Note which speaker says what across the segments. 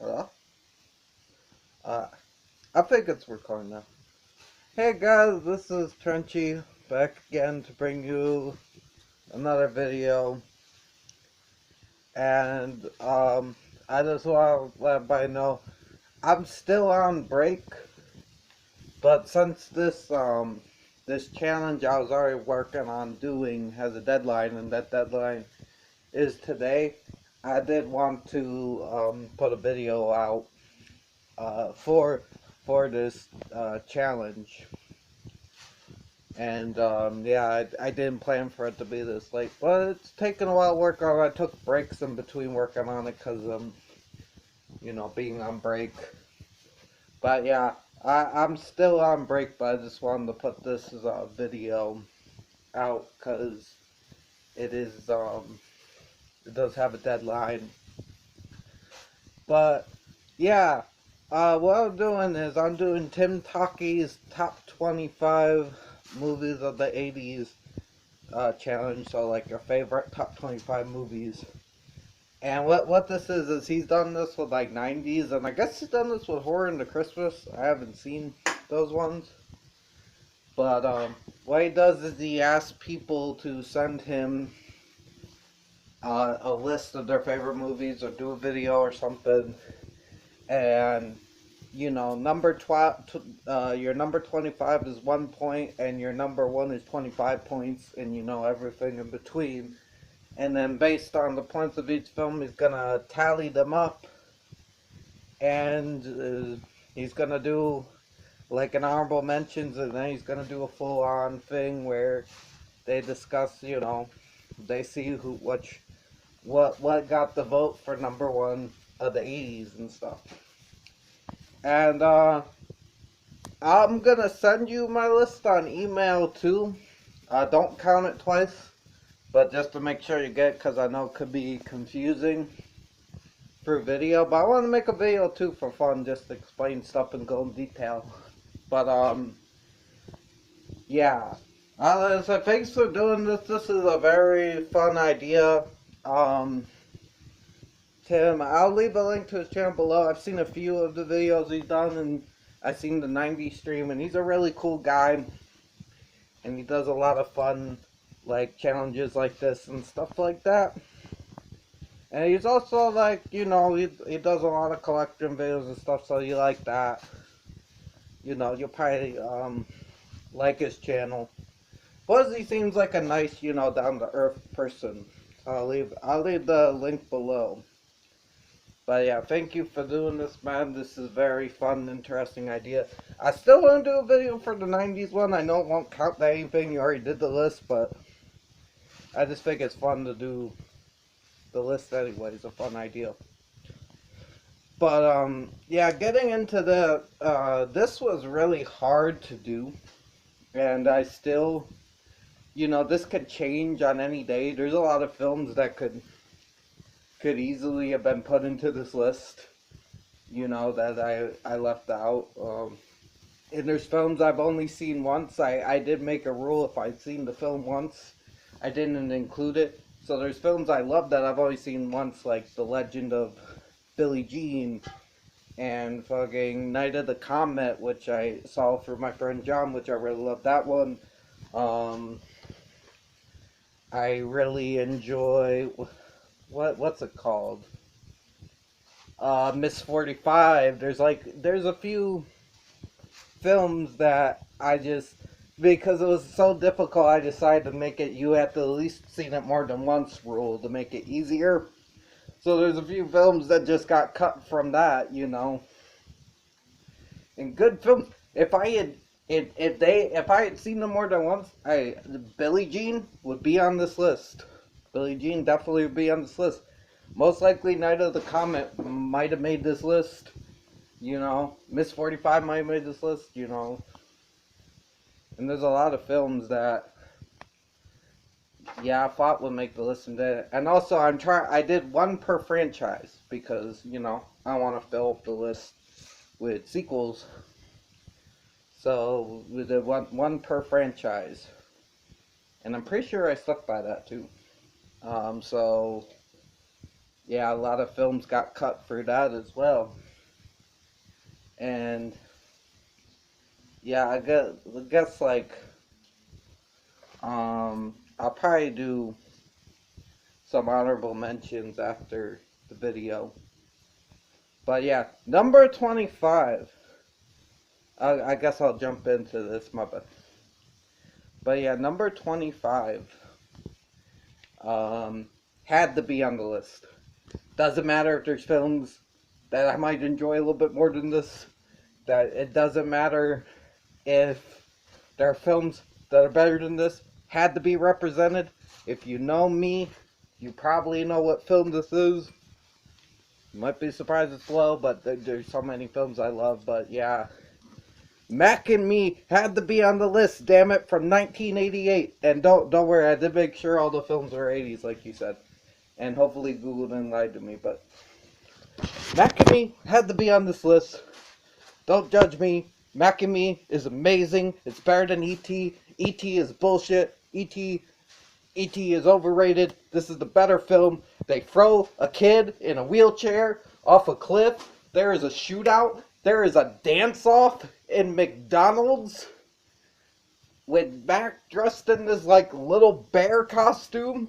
Speaker 1: Hello? Uh, I think it's recording now. Hey guys, this is Trenchy back again to bring you another video. And I just want to let everybody know I'm still on break, but since this challenge I was already working on doing has a deadline, and that deadline is today, I did want to put a video out for this challenge. And yeah, I didn't plan for it to be this late, but it's taken a while to work on. I took breaks in between working on it because being on break. But yeah, I'm still on break, but I just wanted to put this as a video out because it is it does have a deadline. But yeah, what I'm doing is I'm doing Tim Talkie's top 25 movies of the 80s challenge. So like your favorite top 25 movies. And what this is he's done this with like 90s, and I guess he's done this with Horror into Christmas. I haven't seen those ones. But what he does is he asks people to send him a list of their favorite movies or do a video or something. And number 12, your number 25 is 1 point, and your number 1 is 25 points, and everything in between. And then based on the points of each film, he's gonna tally them up, and he's gonna do like an honorable mentions, and then he's gonna do a full-on thing where they discuss, they see what got the vote for number 1 of the 80s and stuff. And I'm gonna send you my list on email too. Don't count it twice, but just to make sure you get it, because I know it could be confusing for video. But I want to make a video too for fun, just to explain stuff and go in detail. But yeah. So thanks for doing this. This is a very fun idea. Tim, I'll leave a link to his channel below. I've seen a few of the videos he's done, and I've seen the 90s stream, and he's a really cool guy. And he does a lot of fun, like, challenges like this and stuff like that. And he's also, like, he does a lot of collection videos and stuff, so you like that. You'll probably, like his channel. Plus, he seems like a nice, down-to-earth person. I'll leave the link below. But yeah, thank you for doing this, man. This is a very fun, interesting idea. I still want to do a video for the 90s one. I know it won't count to anything. You already did the list, but I just think it's fun to do the list anyway. It's a fun idea. But, yeah, getting into this was really hard to do. And I still, this could change on any day. There's a lot of films that could easily have been put into this list, that I left out. And there's films I've only seen once. I did make a rule: if I'd seen the film once, I didn't include it. So there's films I love that I've only seen once, like The Legend of Billie Jean and fucking Night of the Comet, which I saw through my friend John, which I really loved that one. I really enjoy... What's it called? Miss 45. There's a few films that I just, because it was so difficult, I decided to make it you have to at least seen it more than once rule to make it easier. So there's a few films that just got cut from that, And good films. If I had seen them more than once, Billie Jean would be on this list. Billie Jean definitely would be on this list. Most likely Night of the Comet might have made this list. Miss 45 might have made this list, And there's a lot of films that, yeah, I thought would make the list. And also I did one per franchise because, I want to fill up the list with sequels. So we did one per franchise. And I'm pretty sure I stuck by that too. So yeah, a lot of films got cut for that as well. And yeah, I guess like I'll probably do some honorable mentions after the video. But yeah, number 25. I guess I'll jump into this, my bad. But yeah, number 25 had to be on the list. Doesn't matter if there's films that I might enjoy a little bit more than this. That it doesn't matter if there are films that are better than this. Had to be represented. If you know me, you probably know what film this is. You might be surprised it's low, but there's so many films I love. But yeah, Mac and Me had to be on the list. Damn it, from 1988. And don't worry, I did make sure all the films were 80s, like you said. And hopefully Google didn't lie to me. But Mac and Me had to be on this list. Don't judge me. Mac and Me is amazing. It's better than E.T. E.T. is bullshit. E.T. is overrated. This is the better film. They throw a kid in a wheelchair off a cliff. There is a shootout. There is a dance-off in McDonald's with Mac dressed in this like little bear costume,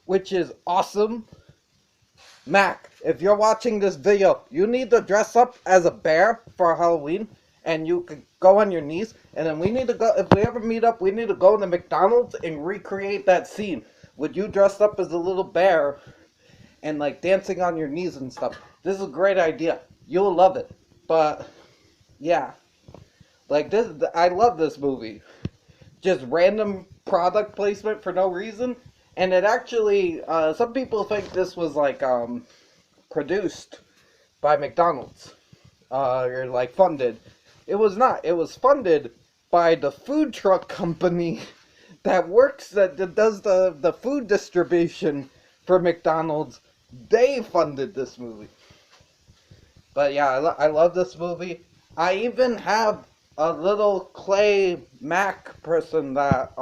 Speaker 1: which is awesome. Mac, if you're watching this video, you need to dress up as a bear for Halloween, and you can go on your knees, and then we need to go, if we ever meet up, we need to go to McDonald's and recreate that scene with you dressed up as a little bear and like dancing on your knees and stuff. This is a great idea. You'll love it. But yeah, like this, I love this movie. Just random product placement for no reason. And it actually, some people think this was like produced by McDonald's, or like funded. It was not. It was funded by the food truck company that does the food distribution for McDonald's. They funded this movie. But yeah, I love this movie. I even have a little clay Mac person that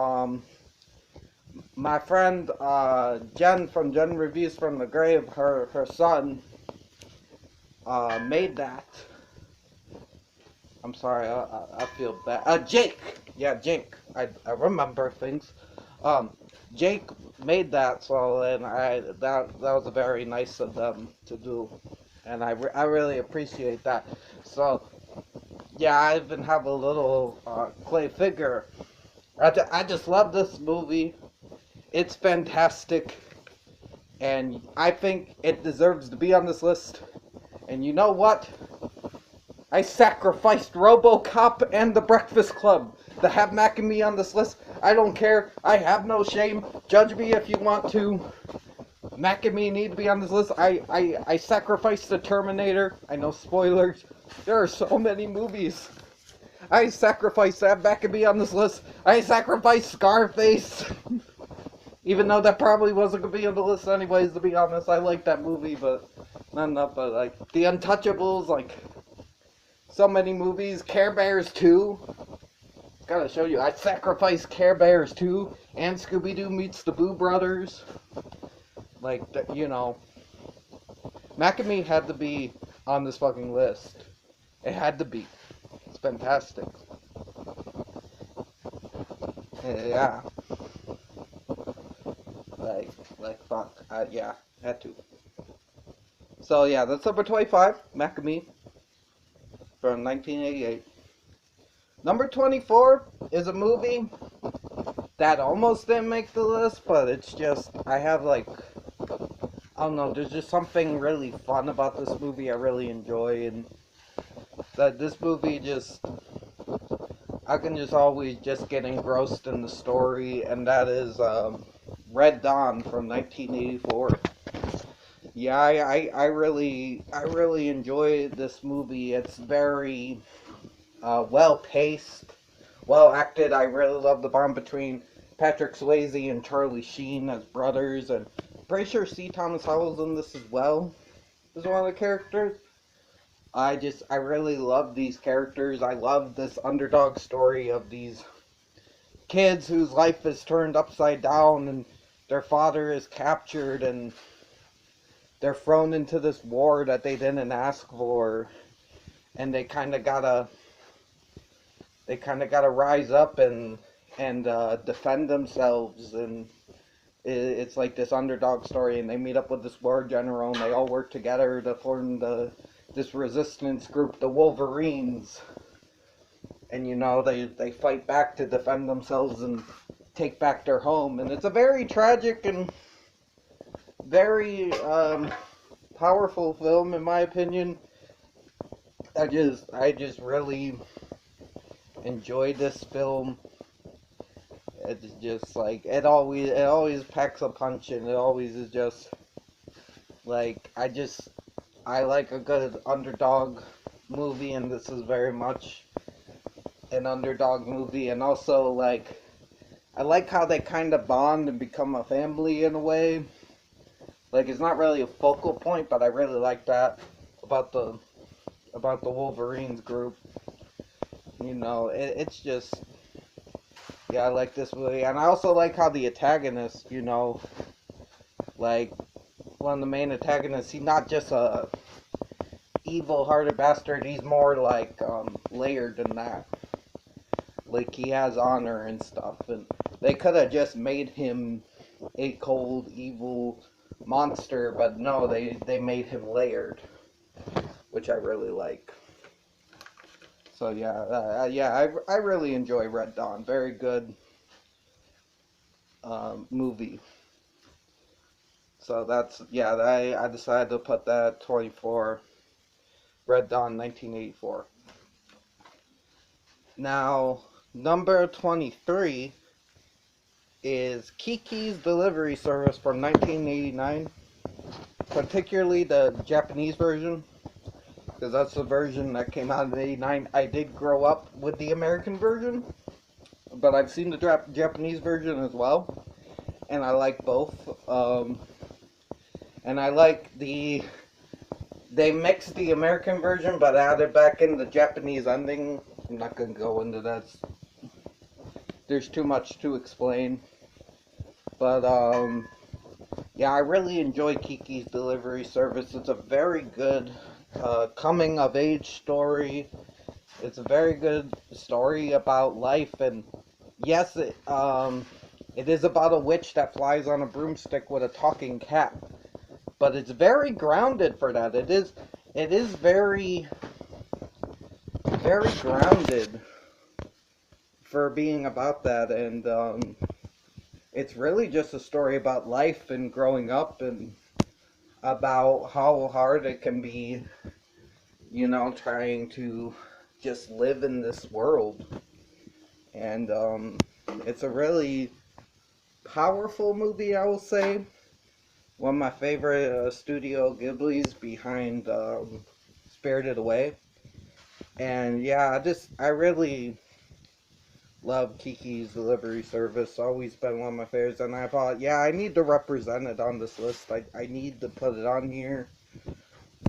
Speaker 1: my friend Jen from Jen Reviews from the Grave, her son made that. I'm sorry, I feel bad. Jake, yeah, Jake. I remember things. Jake made that, so and that was very nice of them to do, and I really appreciate that. So yeah, I even have a little clay figure. I just love this movie. It's fantastic, and I think it deserves to be on this list. And you know what? I sacrificed RoboCop and The Breakfast Club to have Mac and Me on this list. I don't care. I have no shame. Judge me if you want to. Mac and Me need to be on this list. I sacrificed The Terminator. I know spoilers. There are so many movies. I sacrificed that Mac and Me on this list. I sacrificed Scarface. Even though that probably wasn't going to be on the list anyways, to be honest. I like that movie, but not enough. But like, The Untouchables, like, so many movies. Care Bears 2. Gotta show you. I sacrificed Care Bears 2 and Scooby-Doo Meets the Boo Brothers. Like, you know. Mac and Me had to be on this fucking list. It had to be. It's fantastic. Yeah. Like fuck. Yeah, had to. So yeah, that's number 25, Mac and Me, from 1988. Number 24 is a movie that almost didn't make the list, but it's just, I have like, I don't know, there's just something really fun about this movie I really enjoy, and that this movie just, I can just always just get engrossed in the story, and that is Red Dawn from 1984. Yeah, I really enjoy this movie. It's very well paced, well acted. I really love the bond between Patrick Swayze and Charlie Sheen as brothers, and I'm pretty sure C. Thomas Howell's in this as well. Is one of the characters. I really love these characters. I love this underdog story of these kids whose life is turned upside down, and their father is captured and they're thrown into this war that they didn't ask for, and they kind of gotta rise up and defend themselves, and it's like this underdog story, and they meet up with this war general, and they all work together to form this resistance group, the Wolverines, and they fight back to defend themselves and take back their home, and it's a very tragic and very powerful film in my opinion. I just really enjoyed this film. It's just like it always packs a punch, and it always is just like I like a good underdog movie, and this is very much an underdog movie. And also, like, I like how they kind of bond and become a family in a way. Like, it's not really a focal point, but I really like that about the Wolverines group. It's just, yeah, I like this movie, and I also like how the antagonist, like one of the main antagonists, he's not just a evil-hearted bastard. He's more like layered than that. Like, he has honor and stuff, and they could have just made him a cold, evil monster, but no, they made him layered, which I really like. So yeah, I really enjoy Red Dawn. Very good movie. So I decided to put that 24, Red Dawn 1984. Now, number 23 is Kiki's Delivery Service from 1989, particularly the Japanese version, because that's the version that came out in '89. I did grow up with the American version, but I've seen the Japanese version as well, and I like both. And I like they mixed the American version, but added back in the Japanese ending. I'm not gonna go into that. There's too much to explain. But yeah, I really enjoy Kiki's Delivery Service. It's a very good coming of age story. It's a very good story about life, and yes, it is about a witch that flies on a broomstick with a talking cat. But it's very grounded for that. It is very, very grounded for being about that, and it's really just a story about life and growing up, and about how hard it can be, trying to just live in this world. And it's a really powerful movie, I will say. One of my favorite Studio Ghibli's behind Spirited Away. And yeah, I really love Kiki's Delivery Service. Always been one of my favorites, and I thought, yeah, I need to represent it on this list. I need to put it on here.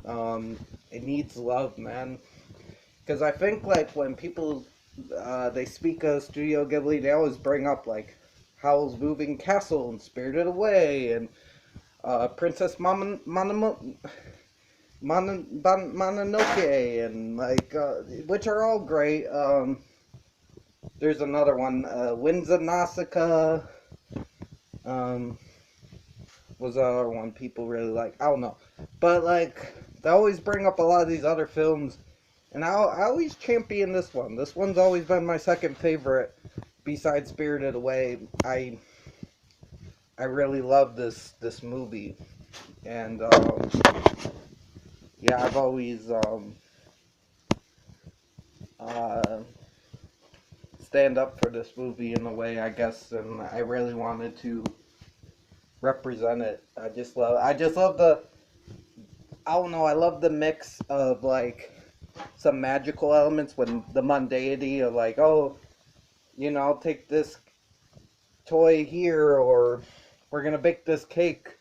Speaker 1: It needs love, man. Because I think, like, when people they speak of Studio Ghibli, they always bring up like Howl's Moving Castle and Spirited Away and Princess Mononoke, and like which are all great. There's another one, Winds of Nausicaa. Was another one people really like. I don't know, but like they always bring up a lot of these other films, and I always champion this one. This one's always been my second favorite, besides Spirited Away. I really love this movie, and yeah, I've always uh, stand up for this movie in a way, I guess, and I really wanted to represent it. I just love I don't know, I love the mix of like some magical elements with the mundanity of like, oh, I'll take this toy here, or we're gonna bake this cake,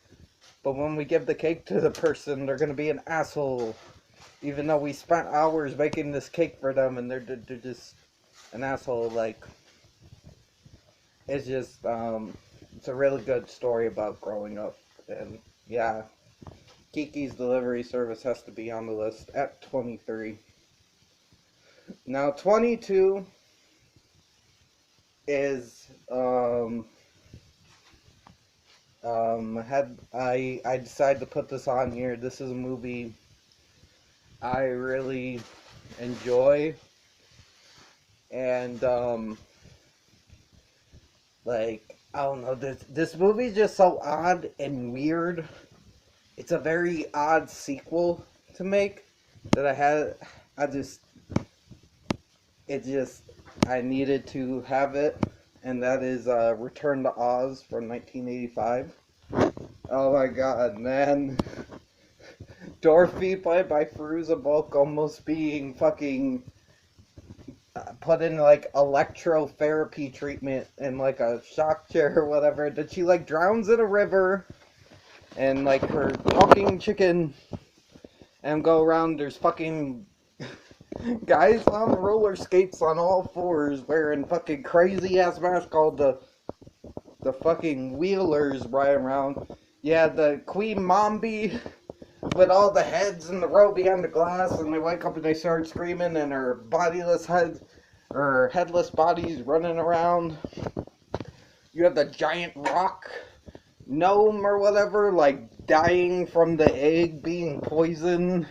Speaker 1: but when we give the cake to the person, they're gonna be an asshole, even though we spent hours making this cake for them, and they're just an asshole. Like, it's just it's a really good story about growing up. And yeah, Kiki's Delivery Service has to be on the list at 23. Now 22 is had I decided to put this on here. This is a movie I really enjoy, and like, I don't know, this movie's just so odd and weird. It's a very odd sequel to make that I just it just I needed to have it, and that is Return to Oz from 1985. Oh my god, man. Dorothy, played by Fairuza Balk, almost being fucking put in like electrotherapy treatment in like a shock chair or whatever. That she like drowns in a river, and like her talking chicken, and go around. There's fucking guys on roller skates on all fours wearing fucking crazy ass masks called the fucking Wheelers riding around. Yeah, the Queen Mombi with all the heads in the row behind the glass, and they wake up and they start screaming, and her bodiless head, or headless body's running around. You have the giant rock gnome or whatever, like dying from the egg being poisoned.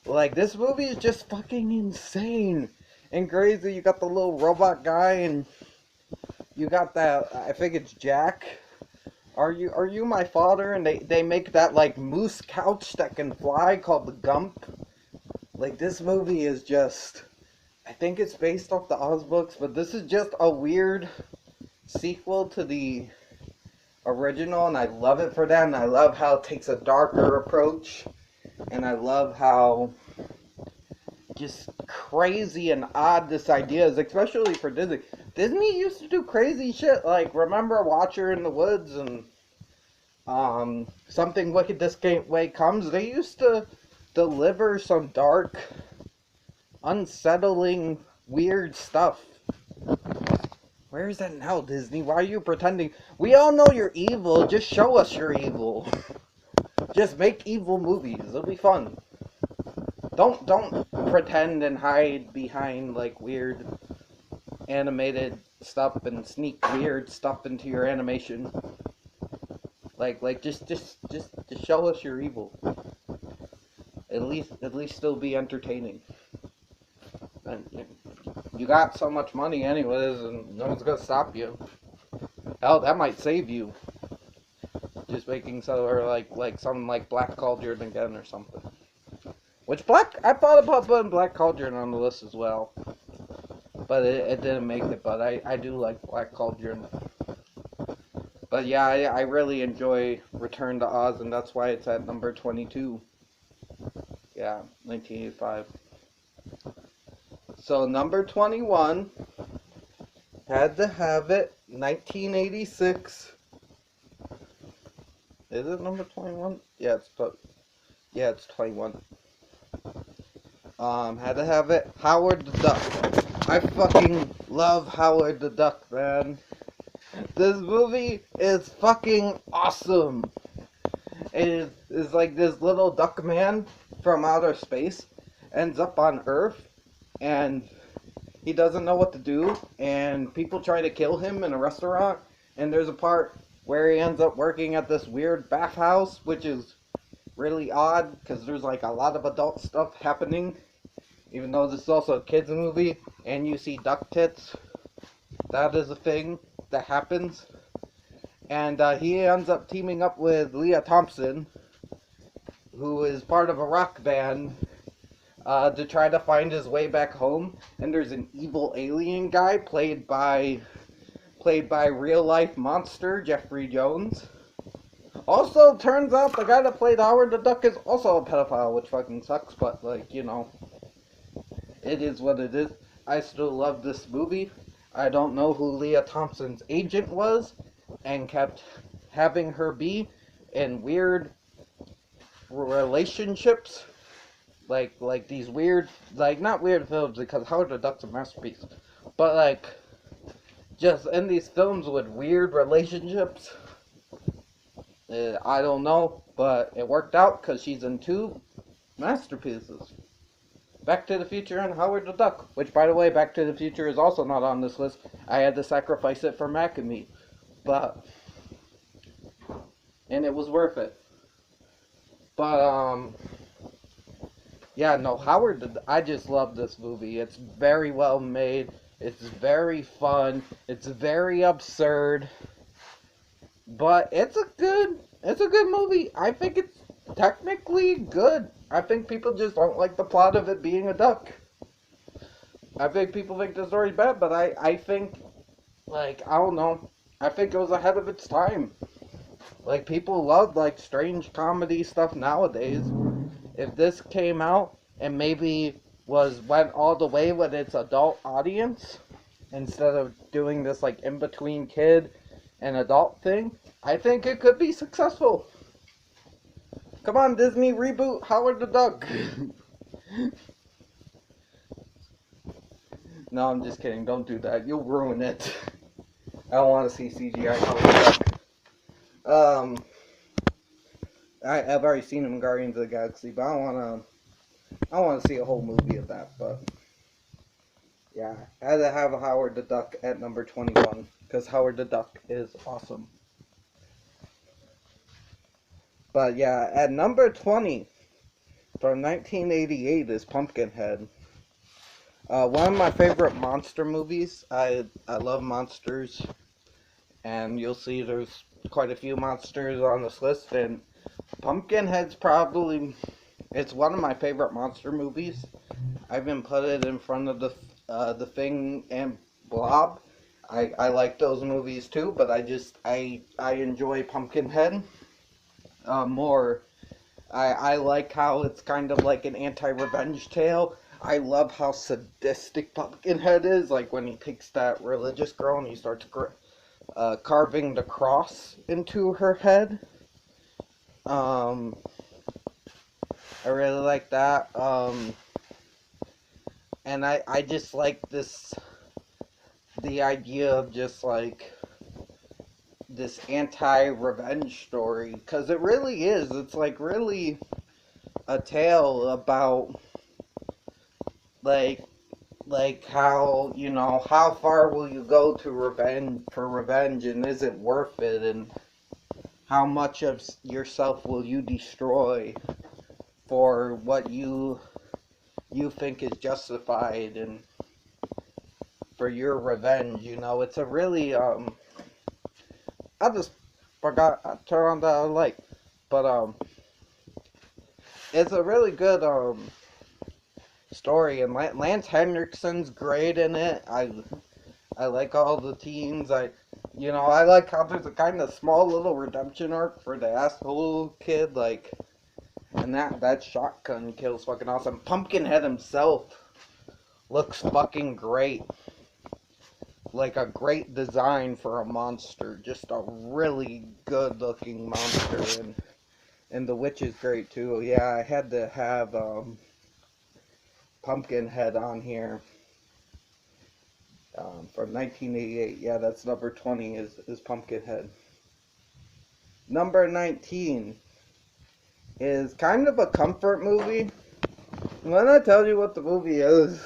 Speaker 1: Like, this movie is just fucking insane and crazy. You got the little robot guy, and you got that, I think it's Jack. Are you my father? And they make that like moose couch that can fly called the Gump. Like, this movie is just, I think it's based off the Oz books, but this is just a weird sequel to the original, and I love it for that, and I love how it takes a darker approach, and I love how just crazy and odd this idea is, especially for Disney. Disney used to do crazy shit, like, remember Watcher in the Woods and Something Wicked This Way Comes? They used to deliver some dark, unsettling, weird stuff. Where is that now, Disney? Why are you pretending? We all know you're evil, just show us you're evil. Just make evil movies, it'll be fun. Don't pretend and hide behind like weird animated stuff and sneak weird stuff into your animation. Like just show us you're evil. At least it'll be entertaining. And you got so much money anyways, and no one's gonna stop you. Hell, that might save you. Just making so, or like something like Black Cauldron again or something. Which I thought about putting Black Cauldron on the list as well, but it didn't make it. But I do like Black Cauldron. But yeah, I really enjoy Return to Oz, and that's why it's at number 22. Yeah, 1985. So number 21, had to have it, 1986. Is it number 21? Yeah, it's 21. Had to have it, Howard the Duck. I fucking love Howard the Duck, man. This movie is fucking awesome. It is like this little duck man from outer space ends up on Earth, and he doesn't know what to do, and people try to kill him in a restaurant, and there's a part where he ends up working at this weird bathhouse, which is really odd, because there's like a lot of adult stuff happening, even though this is also a kids movie, and you see duck tits. That is a thing that happens. And he ends up teaming up with Leah Thompson, who is part of a rock band, to try to find his way back home. And there's an evil alien guy played by real life monster Jeffrey Jones. Also, turns out the guy that played Howard the Duck is also a pedophile, which fucking sucks, but like, you know, it is what it is. I still love this movie. I don't know who Leah Thompson's agent was, and kept having her be in weird relationships, like these weird, like, not weird films, because Howard the Duck's a masterpiece, but like just in these films with weird relationships. I don't know, but it worked out because she's in two masterpieces. Back to the Future and Howard the Duck, which, by the way, Back to the Future is also not on this list. I had to sacrifice it for Mac and Me, and it was worth it. But yeah, no, I just love this movie. It's very well made. It's very fun. It's very absurd. But it's a good movie. I think it's technically good. I think people just don't like the plot of it being a duck. I think people think the story's bad, but I think, like, I don't know. I think it was ahead of its time. Like, people love, like, strange comedy stuff nowadays. If this came out and maybe went all the way with its adult audience, instead of doing this, like, in-between kid and adult thing, I think it could be successful. Come on, Disney, reboot Howard the Duck. No, I'm just kidding. Don't do that. You'll ruin it. I don't want to see CGI Howard the Duck. I've already seen him in Guardians of the Galaxy, but I don't want to see a whole movie of that. But yeah, I had to have a Howard the Duck at number 21 because Howard the Duck is awesome. But yeah, at number 20 from 1988 is Pumpkinhead. One of my favorite monster movies. I love monsters, and you'll see there's quite a few monsters on this list, and Pumpkinhead's probably, it's one of my favorite monster movies. I even put it in front of the Thing and Blob. I like those movies too, but I enjoy Pumpkinhead more. I like how it's kind of like an anti-revenge tale. I love how sadistic Pumpkinhead is, like when he takes that religious girl and he starts carving the cross into her head. I really like that. And I just like the idea of just like this anti-revenge story, because it really is. It's like really a tale about like how, you know, how far will you go to revenge, and is it worth it, and how much of yourself will you destroy for what you think is justified and for your revenge. You know, it's a really I just forgot I turned on the light, but it's a really good story, and Lance Henriksen's great in it. I like all the teens. I like how there's a kind of small little redemption arc for the asshole kid, like, and that shotgun kill's fucking awesome. Pumpkinhead himself looks fucking great. Like a great design for a monster. Just a really good looking monster, and the witch is great too. Yeah, I had to have Pumpkinhead on here. From 1988. Yeah, that's number 20 is Pumpkinhead. Number 19 is kind of a comfort movie. When I tell you what the movie is,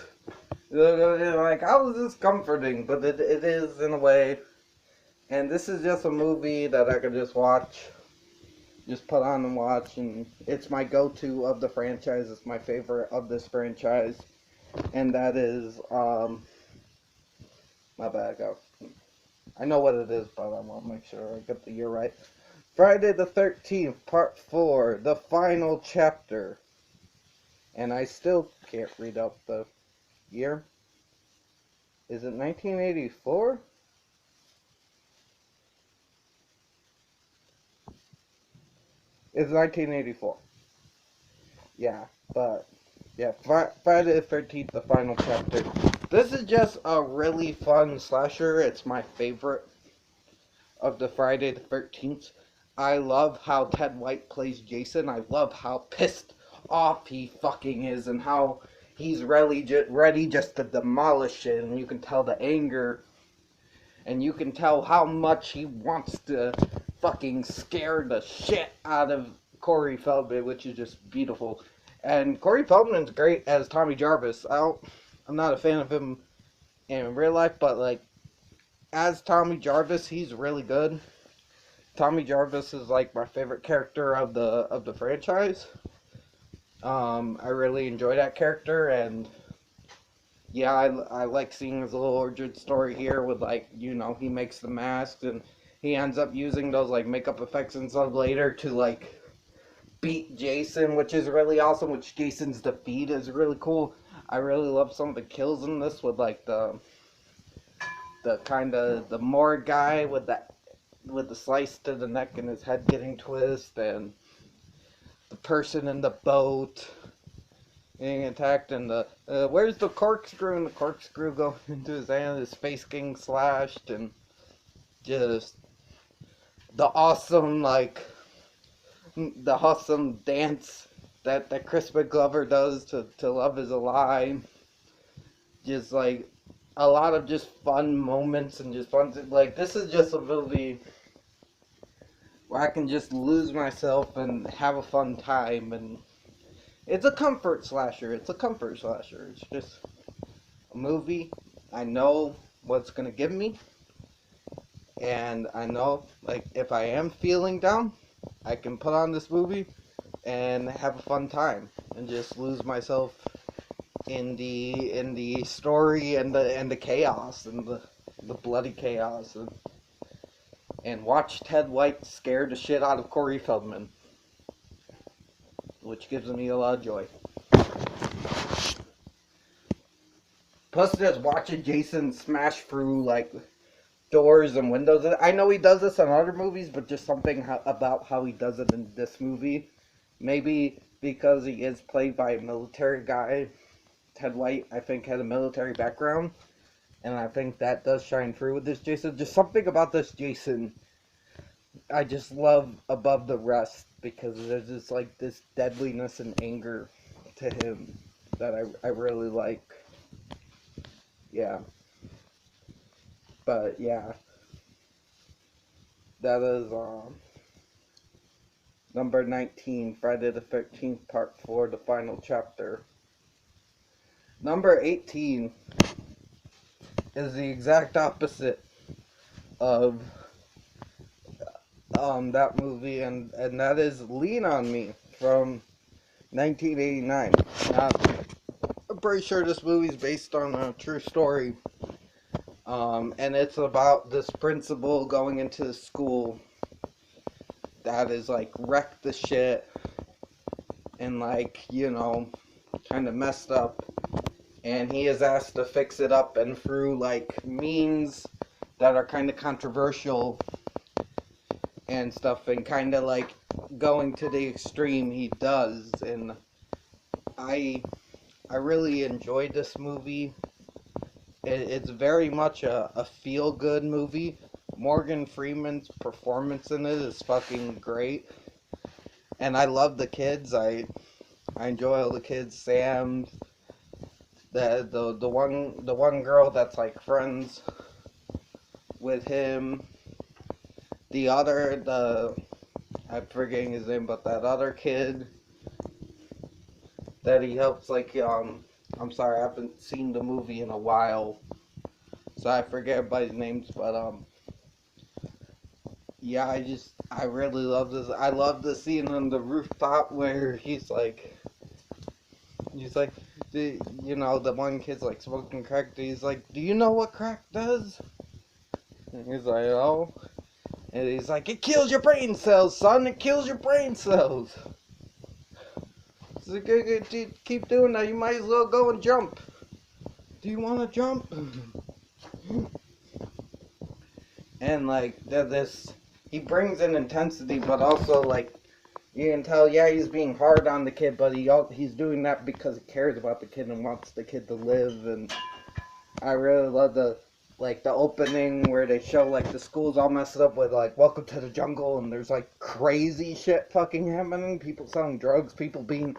Speaker 1: you're like, how is this comforting? But it is in a way. And this is just a movie that I could just watch. Just put on and watch. And it's my go-to of the franchise. It's my favorite of this franchise. And that is, my bad, I know what it is, but I want to make sure I get the year right. Friday the 13th, Part 4, the final chapter. And I still can't read out the year. Is it 1984? It's 1984. Yeah, but yeah, Friday the 13th, the final chapter. This is just a really fun slasher. It's my favorite of the Friday the 13th. I love how Ted White plays Jason. I love how pissed off he fucking is, and how he's ready just to demolish it, and you can tell the anger. and you can tell how much he wants to fucking scare the shit out of Corey Feldman, which is just beautiful. And Corey Feldman's great as Tommy Jarvis. I'm not a fan of him in real life, but like as Tommy Jarvis, he's really good. Tommy Jarvis is like my favorite character of the franchise. I really enjoy that character, and yeah, I like seeing his little origin story here with, like, you know, he makes the masks and he ends up using those like makeup effects and stuff later to like beat Jason, which is really awesome, which Jason's defeat is really cool. I really love some of the kills in this with like the kind of the morgue guy with the slice to the neck and his head getting twisted, and the person in the boat getting attacked, and the where's the corkscrew, and the corkscrew going into his hand, his face getting slashed, and just the awesome dance that Crispin Glover does to Love Is a Lie. Just like a lot of just fun moments and just fun, like, this is just a movie where I can just lose myself and have a fun time, and it's a comfort slasher. It's just a movie I know what's gonna give me, and I know, like, if I am feeling down, I can put on this movie and have a fun time and just lose myself in the story and the chaos and the bloody chaos, and watch Ted White scare the shit out of Corey Feldman, which gives me a lot of joy. Plus, just watching Jason smash through like doors and windows. I know he does this in other movies, but just something about how he does it in this movie. Maybe because he is played by a military guy. Ted White, I think, had a military background, and I think that does shine through with this Jason. Just something about this Jason I just love above the rest, because there's just like this deadliness and anger to him that I really like. Yeah. But yeah, that is number 19, Friday the 13th, Part 4, the final chapter. Number 18 is the exact opposite of that movie, and that is Lean on Me from 1989. Now, I'm pretty sure this movie is based on a true story, and it's about this principal going into the school that is like wrecked the shit and, like, you know, kind of messed up, and he is asked to fix it up, and through like means that are kind of controversial and stuff, and kind of like going to the extreme, he does. And I really enjoyed this movie. It's very much a feel-good movie. Morgan Freeman's performance in it is fucking great, and I love the kids. I enjoy all the kids. Sam, the one girl that's like friends with him. I'm forgetting his name, but that other kid that he helps, like, I'm sorry, I haven't seen the movie in a while, so I forget everybody's names, but, yeah, I really love this. I love the scene on the rooftop where he's like, you know, the one kid's like smoking crack, he's like, do you know what crack does? And he's like, oh. And he's like, it kills your brain cells, son. It kills your brain cells. So keep doing that. You might as well go and jump. Do you want to jump? And like he brings in intensity, but also like you can tell, yeah, he's being hard on the kid, but he's doing that because he cares about the kid and wants the kid to live. And I really love the opening where they show like the school's all messed up with like welcome to the jungle, and there's like crazy shit fucking happening, people selling drugs, people being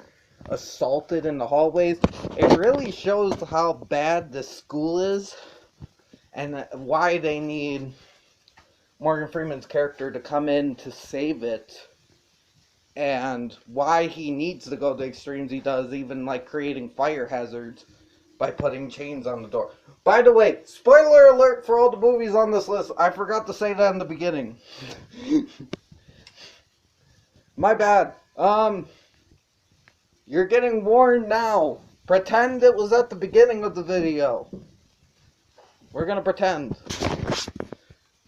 Speaker 1: assaulted in the hallways. It really shows how bad the school is and why they need Morgan Freeman's character to come in to save it, and why he needs to go to extremes he does, even like creating fire hazards by putting chains on the door. By the way, spoiler alert for all the movies on this list. I forgot to say that in the beginning. My bad. You're getting warned now. Pretend it was at the beginning of the video. We're gonna pretend.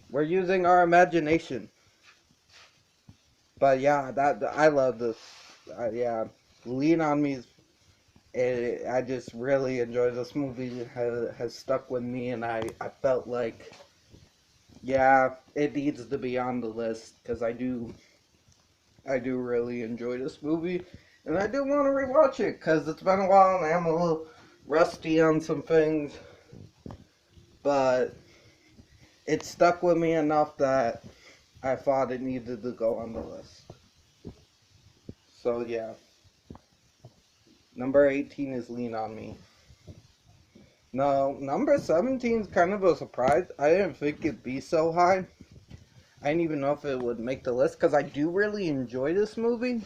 Speaker 1: We're using our imagination. But yeah, that I love this. Yeah, Lean on Me. I just really enjoy this movie. It has stuck with me, and I felt like, yeah, it needs to be on the list because I do really enjoy this movie, and I do want to rewatch it because it's been a while and I'm a little rusty on some things, but it stuck with me enough that I thought it needed to go on the list. So yeah, number 18 is Lean on Me. No, number 17 is kind of a surprise. I didn't think it'd be so high. I didn't even know if it would make the list because I do really enjoy this movie.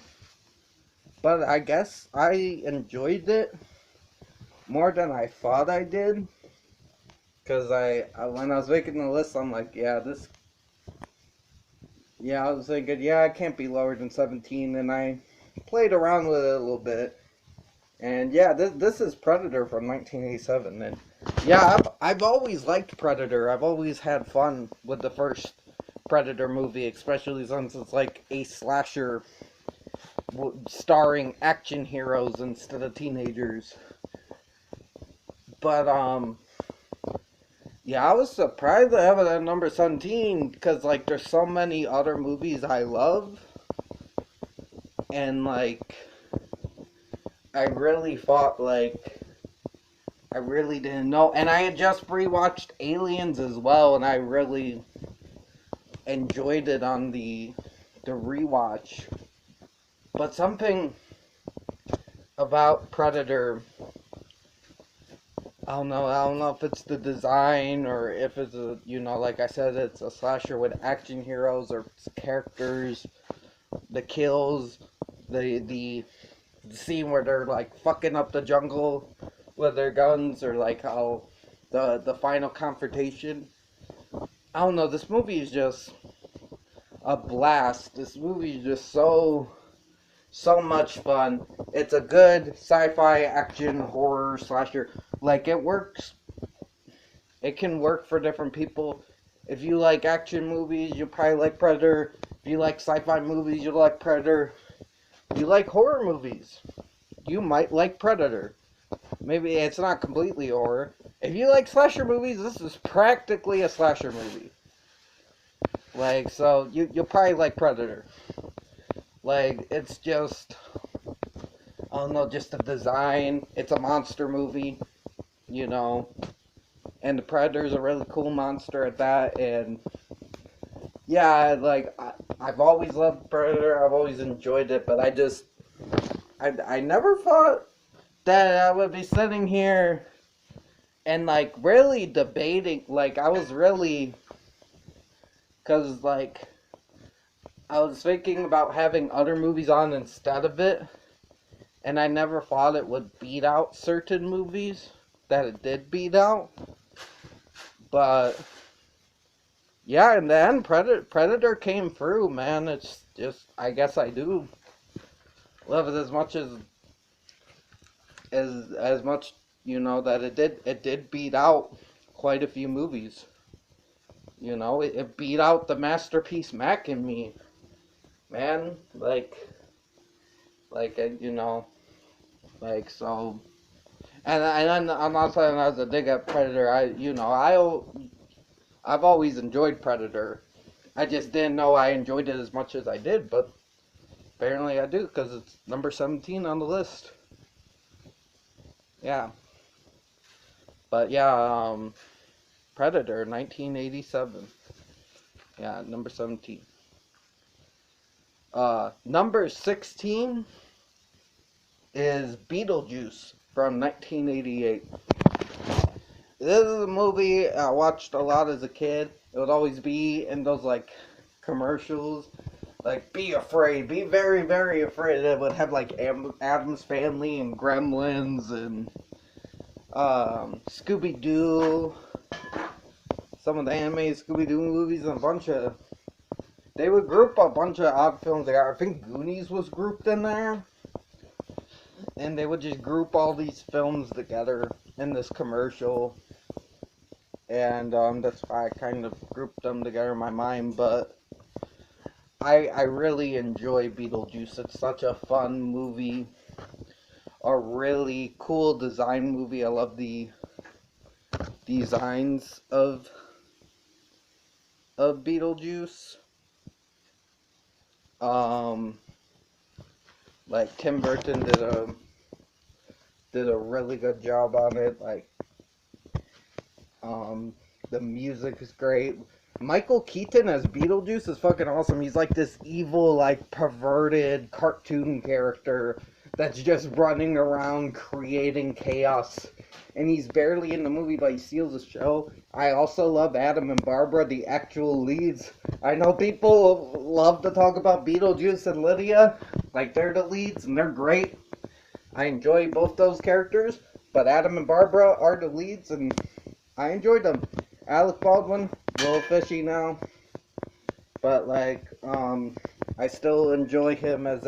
Speaker 1: But I guess I enjoyed it more than I thought I did. Because when I was making the list, I'm like, yeah, I was thinking, yeah, it can't be lower than 17. And I played around with it a little bit. And yeah, this is Predator from 1987. And yeah, I've always liked Predator. I've always had fun with the first Predator movie, especially since it's like a slasher starring action heroes instead of teenagers. But yeah, I was surprised to have it at number 17 because like there's so many other movies I love, and like I really thought like I really didn't know, and I had just rewatched Aliens as well, and I really enjoyed it on the rewatch. But something about Predator, I don't know if it's the design or if it's a, like I said, it's a slasher with action heroes or characters, the kills, the scene where they're like fucking up the jungle with their guns, or like how the final confrontation. I don't know, this movie is just a blast. This movie is just so much fun. It's a good sci-fi action horror slasher. Like, it works. It can work for different people. If you like action movies, you'll probably like Predator. If you like sci-fi movies, you'll like Predator. If you like horror movies, you might like Predator. Maybe it's not completely horror. If you like slasher movies, this is practically a slasher movie. Like, so you'll probably like Predator. Like, it's just, I don't know, just the design. It's a monster movie, and the Predator's a really cool monster at that. And yeah, like, I've always loved Predator. I've always enjoyed it, but I never thought that I would be sitting here and like really debating. Like, I was really, because like I was thinking about having other movies on instead of it, and I never thought it would beat out certain movies that it did beat out. But yeah, in the end, Predator came through, man. It's just, I guess I do love it as much as much, that it did beat out quite a few movies. It beat out the masterpiece Mac in me, man. Like, so. And I'm not saying I was a dig at Predator. I've always enjoyed Predator. I just didn't know I enjoyed it as much as I did, but apparently I do, because it's number 17 on the list. Yeah. But yeah, Predator, 1987. Yeah, number 17. Number 16 is Beetlejuice from 1988. This is a movie I watched a lot as a kid. It would always be in those like commercials, like be afraid, be very, very afraid. It would have like Adam's Family and Gremlins and Scooby Doo, some of the animated Scooby Doo movies, and a bunch of. They would group a bunch of odd films together. I think Goonies was grouped in there, and they would just group all these films together in this commercial. And that's why I kind of grouped them together in my mind. But I really enjoy Beetlejuice. It's such a fun movie, a really cool design movie. I love the designs of Beetlejuice. Um, like Tim Burton did a really good job on it. Like the music is great. Michael Keaton as Beetlejuice is fucking awesome. He's like this evil, like perverted cartoon character that's just running around creating chaos. And he's barely in the movie, but he steals the show. I also love Adam and Barbara, the actual leads. I know people love to talk about Beetlejuice and Lydia, like they're the leads, and they're great. I enjoy both those characters, but Adam and Barbara are the leads, and I enjoyed them. Alec Baldwin, a little fishy now, but like, I still enjoy him as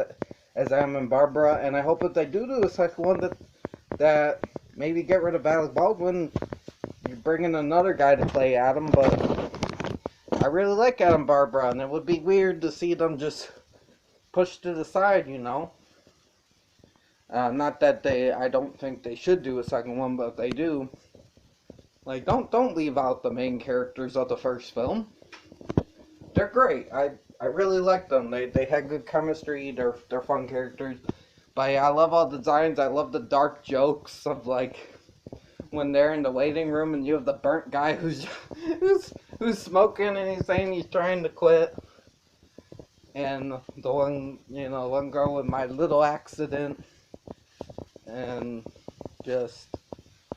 Speaker 1: Adam and Barbara, and I hope that they do a second one that maybe get rid of Alec Baldwin, you bring in another guy to play Adam, but I really like Adam and Barbara, and it would be weird to see them just pushed to the side, you know. Not that I don't think they should do a second one, but if they do, like, don't leave out the main characters of the first film. They're great. I really like them. They had good chemistry. They're fun characters. But yeah, I love all the designs. I love the dark jokes of like when they're in the waiting room and you have the burnt guy who's who's smoking and he's saying he's trying to quit. And the one girl with my little accident, and just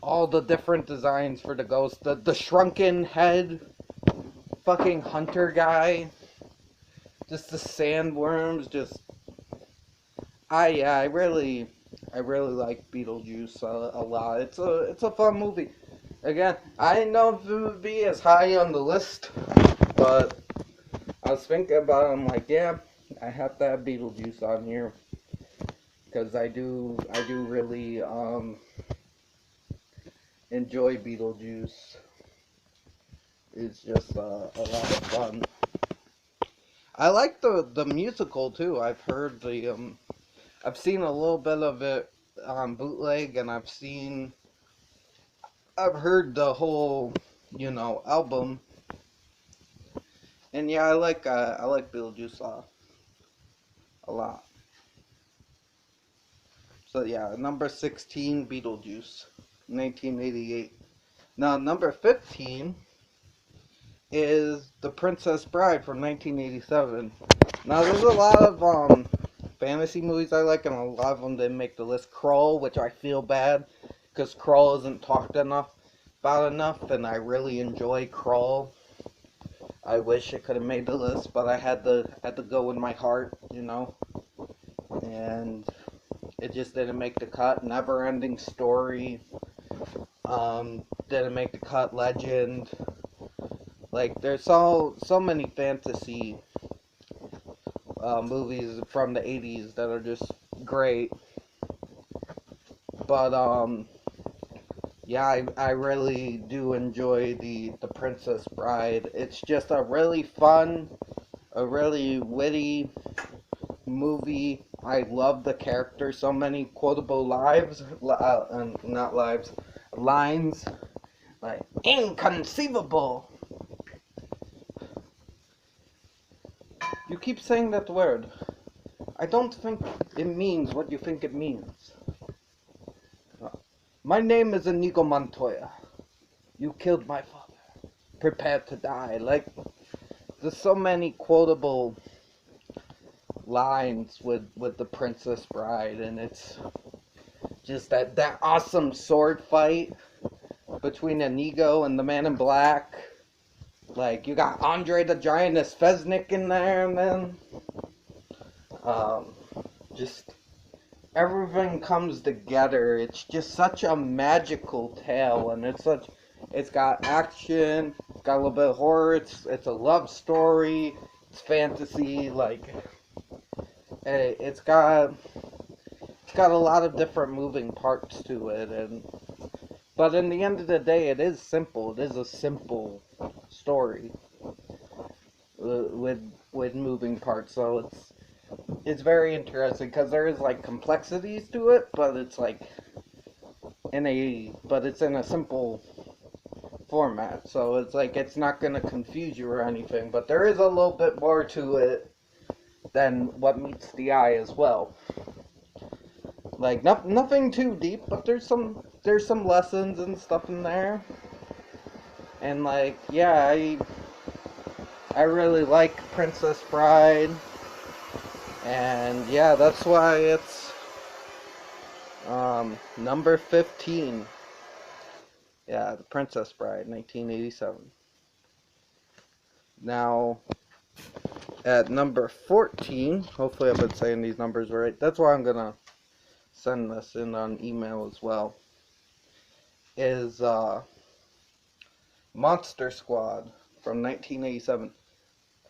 Speaker 1: all the different designs for the ghost, the shrunken head, fucking hunter guy, just the sandworms, just I really like Beetlejuice a lot. It's a fun movie. Again, I didn't know if it would be as high on the list, but I was thinking about it. I'm like, yeah, I have to have Beetlejuice on here because I do really enjoy Beetlejuice. It's just a lot of fun. I like the musical too. I've heard I've seen a little bit of it on bootleg, and I've heard the whole album. And yeah, I like Beetlejuice a lot. So yeah, number 16, Beetlejuice, 1988. Now number 15 is The Princess Bride from 1987. Now there's a lot of fantasy movies I like, and a lot of them didn't make the list. Krull, which I feel bad because Krull isn't talked about enough, and I really enjoy Krull. I wish it could have made the list, but I had to go with my heart, and it just didn't make the cut. Never Ending Story didn't make the cut. Legend. Like, there's so many fantasy movies from the 80s that are just great. But yeah, I really do enjoy the Princess Bride. It's just a really fun, a really witty movie. I love the characters. So many quotable lines, like inconceivable. You keep saying that word. I don't think it means what you think it means. My name is Inigo Montoya. You killed my father. Prepare to die. Like, there's so many quotable lines with the Princess Bride, and it's just that awesome sword fight between Inigo and the Man in Black. Like, you got Andre the Giantess Feznik in there, man. Um, just everything comes together. It's just such a magical tale, and it's got action, it's got a little bit of horror, it's a love story, it's fantasy, like, it's got a lot of different moving parts to it, but in the end of the day, it is simple. It is a simple story with moving parts, so it's very interesting because there is like complexities to it, but it's like it's in a simple format, so it's like it's not going to confuse you or anything, but there is a little bit more to it than what meets the eye as well. Like, nothing too deep, but there's some lessons and stuff in there. And like, yeah, I really like Princess Bride, and yeah, that's why it's number 15. Yeah, The Princess Bride, 1987. Now, at number 14, hopefully I've been saying these numbers right. That's why I'm gonna send this in on email as well. Is Monster Squad from 1987.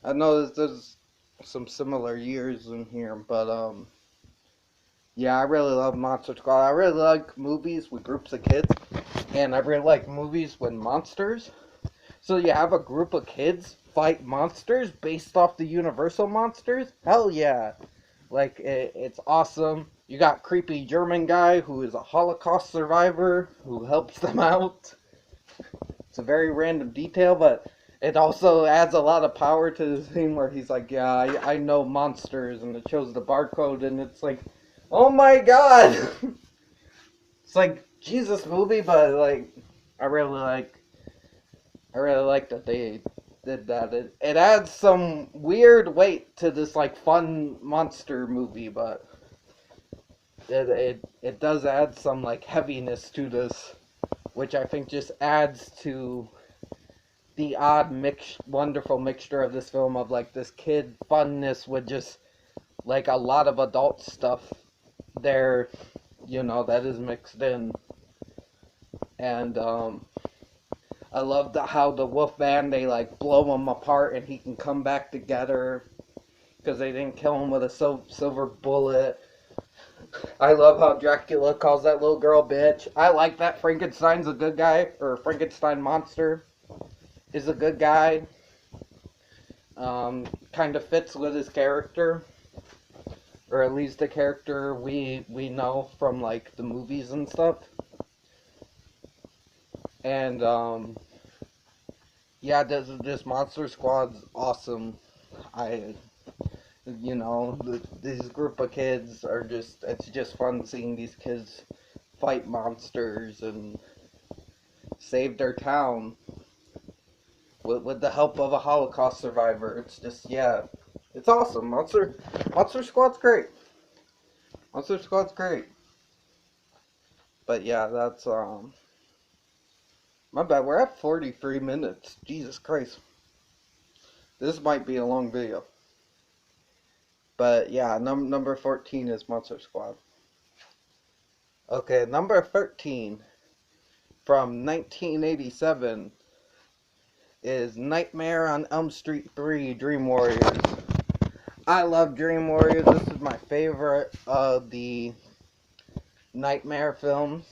Speaker 1: I know there's some similar years in here, but yeah, I really love Monster Squad. I really like movies with groups of kids, and I really like movies with monsters. So you have a group of kids fight monsters based off the Universal monsters? Hell yeah. Like, it's awesome. You got creepy German guy who is a Holocaust survivor who helps them out. It's a very random detail, but it also adds a lot of power to the scene where he's like, yeah, I know monsters, and it shows the barcode, and it's like, oh my god! It's like Jesus movie, but like, I really like that they did that. It adds some weird weight to this like fun monster movie, but it does add some like heaviness to this, which I think just adds to the odd wonderful mixture of this film of like this kid funness with just like a lot of adult stuff there, that is mixed in. And I love how the Wolfman, they like blow him apart and he can come back together because they didn't kill him with a silver bullet. I love how Dracula calls that little girl bitch. I like that Frankenstein's a good guy, or Frankenstein monster is a good guy. Kind of fits with his character, or at least the character we know from like the movies and stuff. And yeah, this Monster Squad's awesome. These group of kids it's just fun seeing these kids fight monsters and save their town with the help of a Holocaust survivor. It's just, yeah, it's awesome. Monster Squad's great. Monster Squad's great. But yeah, that's, my bad, we're at 43 minutes. Jesus Christ. This might be a long video. But yeah, number 14 is Monster Squad. Okay, number 13 from 1987 is Nightmare on Elm Street 3 Dream Warriors. I love Dream Warriors. This is my favorite of the Nightmare films.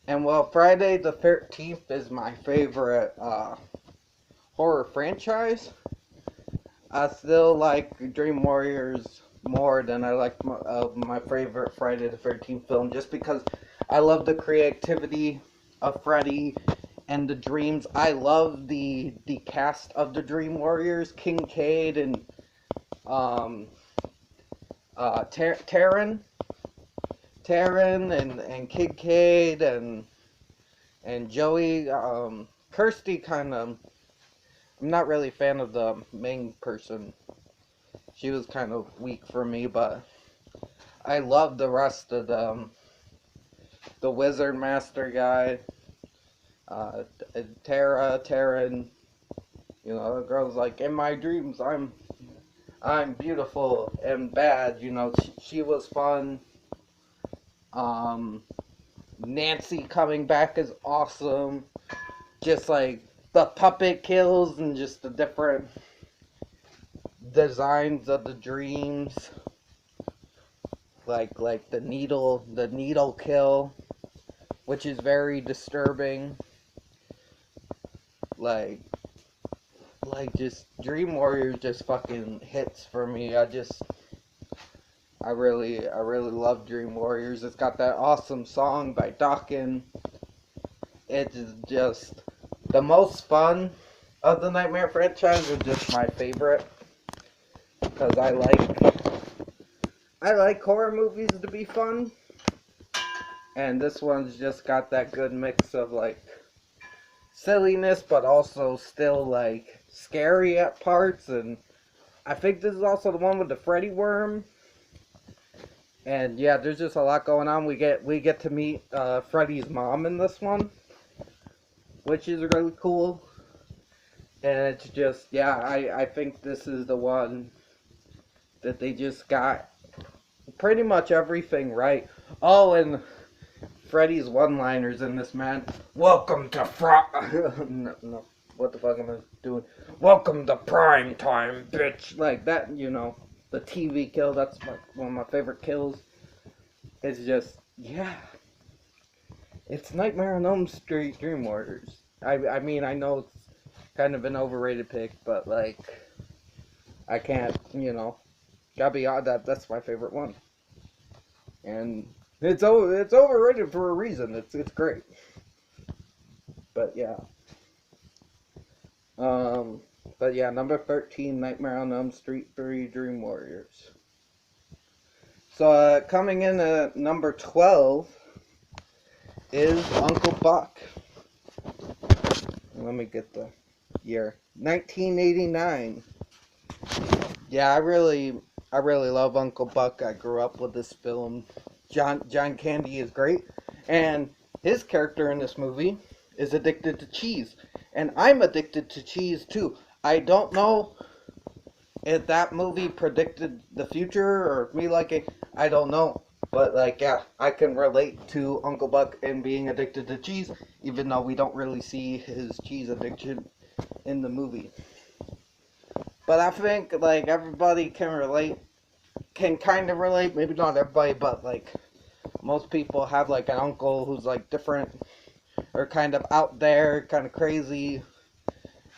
Speaker 1: And well, Friday the 13th is my favorite horror franchise. I still like Dream Warriors more than I like my favorite Friday the 13th film, just because I love the creativity of Freddy and the dreams. I love the cast of the Dream Warriors, Kincaid and Taryn and Kincaid and Joey. Kirsty kind of, I'm not really a fan of the main person. She was kind of weak for me, but I love the rest of them. The Wizard Master guy, Uh, Taryn, you know, the girl's like, in my dreams, I'm beautiful and bad. You know, she was fun. Um, Nancy coming back is awesome. Just like the puppet kills and just the different designs of the dreams, like the needle kill, which is very disturbing. Like just Dream Warriors just fucking hits for me. I really love Dream Warriors. It's got that awesome song by Dawkins. It's just the most fun of the Nightmare franchise. Is just my favorite because I like horror movies to be fun, and this one's just got that good mix of like silliness, but also still like scary at parts. And I think this is also the one with the Freddy worm. And yeah, there's just a lot going on. We get to meet Freddy's mom in this one, which is really cool. And it's just, yeah, I think this is the one that they just got pretty much everything right. Oh, and Freddy's one-liners in this, man. Welcome to no, what the fuck am I doing? Welcome to prime time, bitch. Like that, you know, the TV kill. That's one of my favorite kills. It's just, yeah, it's Nightmare on Elm Street Dream Warriors. I mean, I know it's kind of an overrated pick, but like, I can't, you know, gotta be odd. That's my favorite one, and it's overrated for a reason. It's great, but yeah. Um, but yeah, number 13, Nightmare on Elm Street 3 Dream Warriors. So coming in at number 12 is Uncle Buck. Let me get the year. 1989. Yeah, I really love Uncle Buck. I grew up with this film. John Candy is great, and his character in this movie is addicted to cheese, and I'm addicted to cheese too. I don't know if that movie predicted the future or me liking. I don't know, but like, yeah, I can relate to Uncle Buck and being addicted to cheese, even though we don't really see his cheese addiction in the movie. But I think like everybody can relate, can kind of relate. Maybe not everybody, but like most people have like an uncle who's like different or kind of out there, kind of crazy,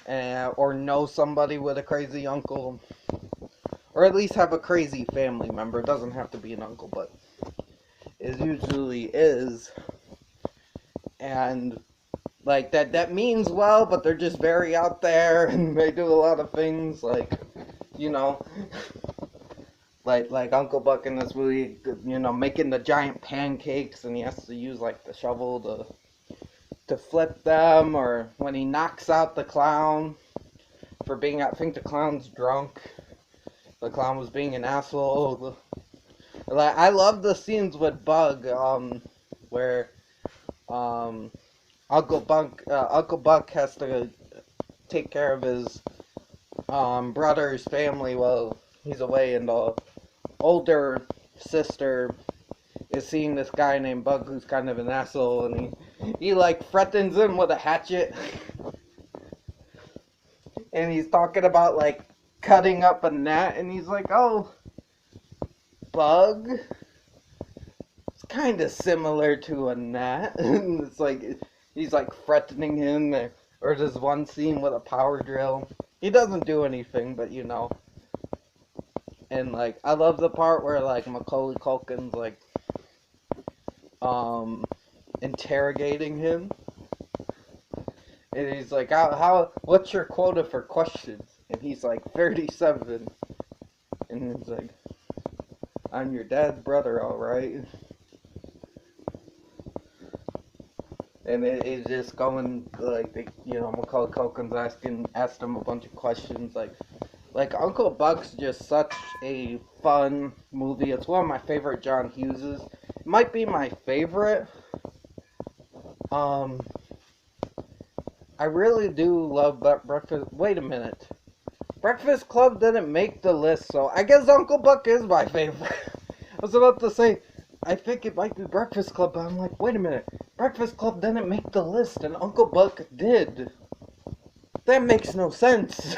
Speaker 1: or know somebody with a crazy uncle, or at least have a crazy family member. It doesn't have to be an uncle, but it usually is. And like that means well, but they're just very out there and they do a lot of things like, you know, like Uncle Buck in this movie, you know, making the giant pancakes and he has to use like the shovel to flip them, or when he knocks out the clown for being, I think the clown's drunk. The clown was being an asshole. Like, I love the scenes with Bug, where Uncle Buck has to take care of his brother's family while he's away, and the older sister is seeing this guy named Bug who's kind of an asshole, and he like threatens him with a hatchet, and he's talking about like cutting up a gnat, and he's like, "Oh, Bug, it's kind of similar to a gnat." And it's like he's like threatening him, or there's one scene with a power drill. He doesn't do anything, but you know. And like I love the part where like Macaulay Culkin's like interrogating him, and he's like, how what's your quota for questions? And he's like 37, and he's like, I'm your dad's brother, all right. And it's just going like, you know, Macaulay Culkin's asked him a bunch of questions. Like Uncle Buck's just such a fun movie. It's one of my favorite John Hugheses. It might be my favorite. I really do love Breakfast. Wait a minute. Breakfast Club didn't make the list, so I guess Uncle Buck is my favorite. I was about to say, I think it might be Breakfast Club, but I'm like, wait a minute. Breakfast Club didn't make the list, and Uncle Buck did. That makes no sense.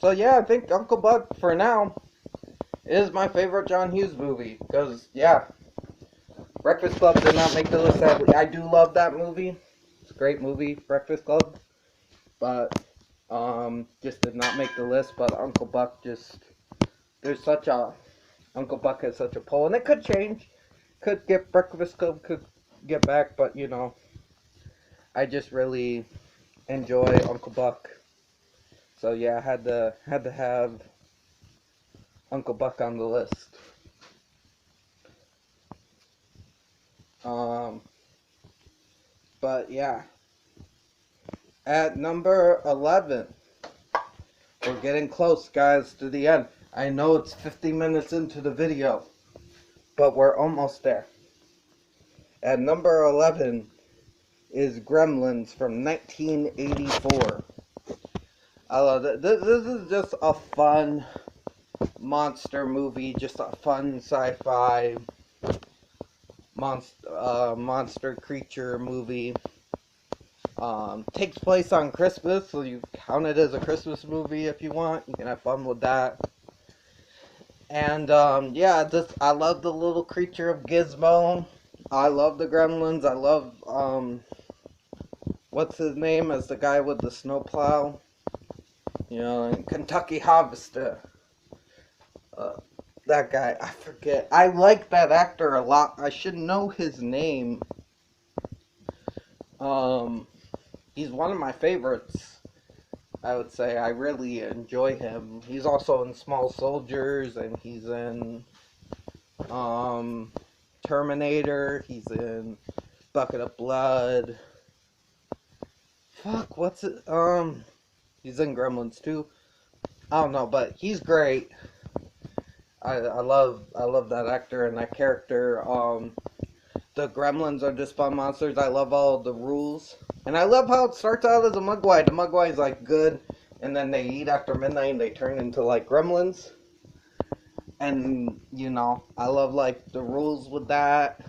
Speaker 1: So yeah, I think Uncle Buck, for now, is my favorite John Hughes movie. Because, yeah, Breakfast Club did not make the list, sadly. I do love that movie. It's a great movie, Breakfast Club. But, just did not make the list. But Uncle Buck just, there's such a, Uncle Buck has such a pull. And it could change. Could get Breakfast Club, could get back. But, you know, I just really enjoy Uncle Buck. So yeah, I had to have Uncle Buck on the list. But yeah, at number 11, we're getting close, guys, to the end. I know it's 50 minutes into the video, but we're almost there. At number 11 is Gremlins from 1984. I love it. This is just a fun monster movie, just a fun sci-fi monster creature movie. Takes place on Christmas, so you count it as a Christmas movie if you want. You can have fun with that. And yeah, I love the little creature of Gizmo. I love the Gremlins. I love what's his name as the guy with the snowplow. You know, and Kentucky Harvester. That guy, I forget. I like that actor a lot. I should know his name. He's one of my favorites, I would say. I really enjoy him. He's also in Small Soldiers, and he's in Terminator. He's in Bucket of Blood. Fuck, what's it? He's in Gremlins too. I don't know, but he's great. I love that actor and that character. The Gremlins are just fun monsters. I love all the rules. And I love how it starts out as a Mugwai. The Mugwai's like good, and then they eat after midnight and they turn into like gremlins. And, you know, I love like the rules with that.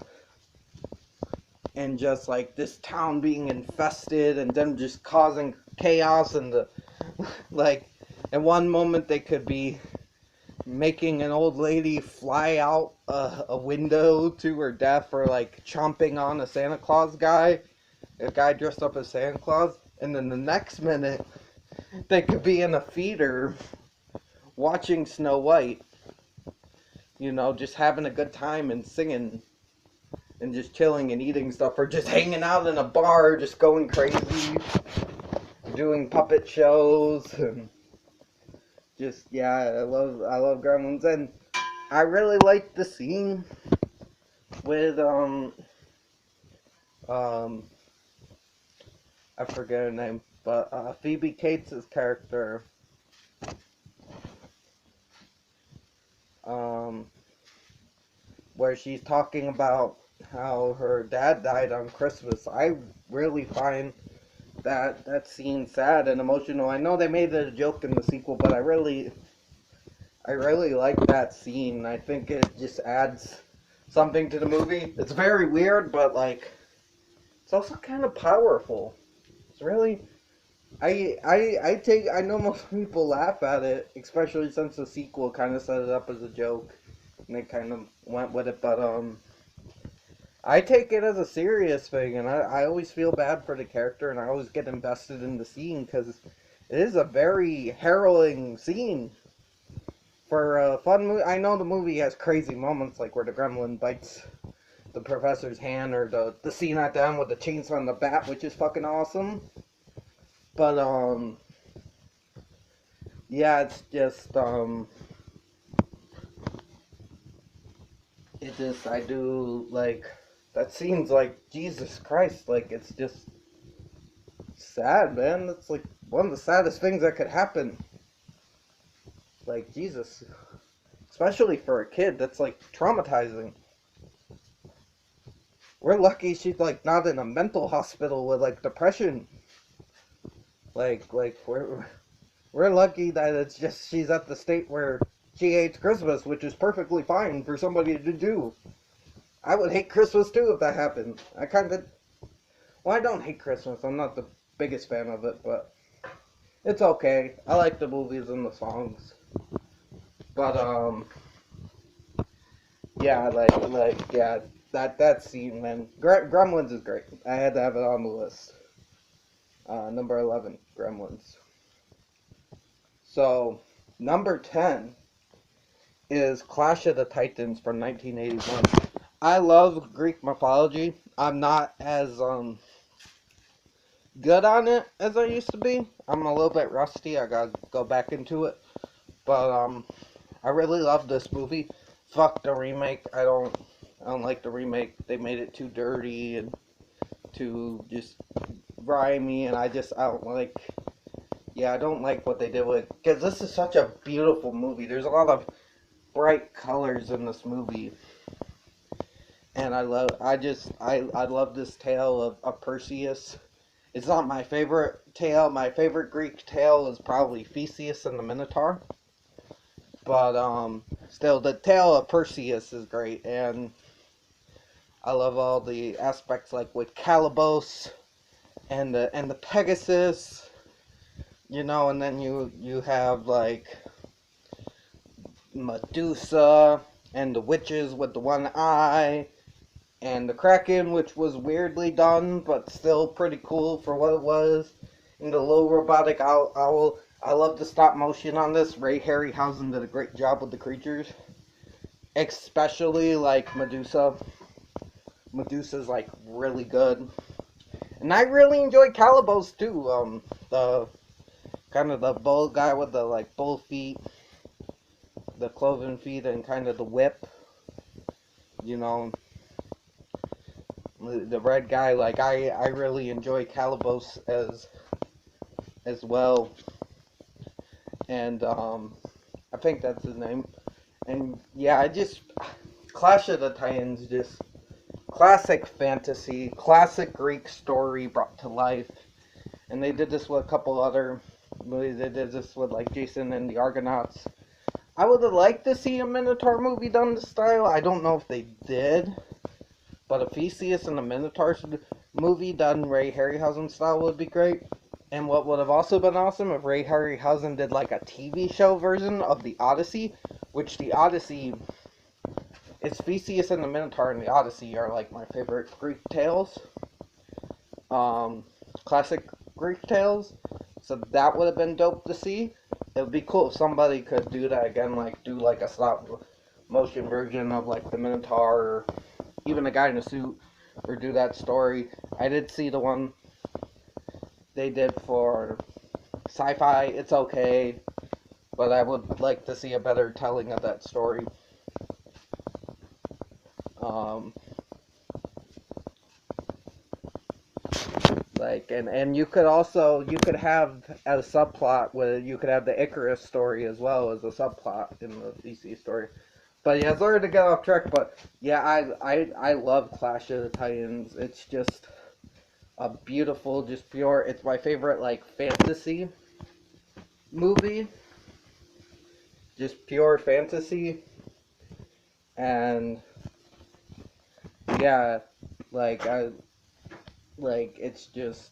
Speaker 1: And just like this town being infested and them just causing chaos and the like in one moment they could be making an old lady fly out a window to her death or like chomping on a Santa Claus guy. A guy dressed up as Santa Claus, and then the next minute they could be in a theater watching Snow White, you know, just having a good time and singing and just chilling and eating stuff, or just hanging out in a bar, just going crazy, doing puppet shows, and just, yeah, I love Gremlins. And I really like the scene with I forget her name, but Phoebe Cates' character, where she's talking about how her dad died on Christmas. I really find that scene sad and emotional. I know they made it a joke in the sequel, but I really like that scene. I think it just adds something to the movie. It's very weird, but like it's also kind of powerful. It's really I know most people laugh at it, especially since the sequel kind of set it up as a joke, and they kind of went with it. But I take it as a serious thing, and I always feel bad for the character, and I always get invested in the scene because it is a very harrowing scene for a fun movie. I know the movie has crazy moments, like where the gremlin bites the professor's hand, or the scene at the end with the chainsaw and the bat, which is fucking awesome. But, yeah, it's just, I do, like, that scene's like, Jesus Christ, like, it's just sad, man. It's, like, one of the saddest things that could happen. Like, Jesus. Especially for a kid, that's, like, traumatizing. We're lucky she's, like, not in a mental hospital with, like, depression. Like we're lucky that it's just she's at the state where she hates Christmas, which is perfectly fine for somebody to do. I would hate Christmas too if that happened. Well, I don't hate Christmas. I'm not the biggest fan of it, but it's okay. I like the movies and the songs. But yeah, yeah, that scene, man. Gremlins is great. I had to have it on the list. Number 11, Gremlins. So, number 10 is Clash of the Titans from 1981. I love Greek mythology. I'm not as good on it as I used to be. I'm a little bit rusty. I gotta go back into it. But I really love this movie. Fuck the remake. I don't like the remake. They made it too dirty and too just grimy, and I don't like. Yeah, I don't like what they did with it, because this is such a beautiful movie. There's a lot of bright colors in this movie, and I love this tale of Perseus. It's not my favorite tale. My favorite Greek tale is probably Theseus and the Minotaur. But still, the tale of Perseus is great, and I love all the aspects, like with Calibos and the Pegasus, and then you have like Medusa and the witches with the one eye, and the Kraken, which was weirdly done, but still pretty cool for what it was, and the little robotic owl. I love the stop motion on this. Ray Harryhausen did a great job with the creatures, especially like Medusa. Medusa's like really good, and I really enjoy Calibos too. The kind of the bull guy with the like bull feet, the cloven feet, and kind of the whip. The red guy. Like I really enjoy Calibos as well. And I think that's his name. And yeah, Clash of the Titans, just classic fantasy, classic Greek story brought to life. And they did this with a couple other movies. They did this with like Jason and the Argonauts. I would have liked to see a Minotaur movie done this style. I don't know if they did, but a Theseus and the Minotaur movie done Ray Harryhausen style would be great. And what would have also been awesome if Ray Harryhausen did like a TV show version of the Odyssey, which the Odyssey, it's Theseus and the Minotaur and the Odyssey are like my favorite Greek tales, classic Greek tales. So that would have been dope to see. It would be cool if somebody could do that again, like do like a stop motion version of like the Minotaur, or even a guy in a suit, or do that story. I did see the one they did for sci-fi. It's okay, but I would like to see a better telling of that story. And you could have as a subplot where you could have the Icarus story as well as a subplot in the DC story. But yeah, sorry to get off track, but yeah, I love Clash of the Titans. It's just a beautiful, just pure, it's my favorite like fantasy movie. Just pure fantasy. And yeah, it's just,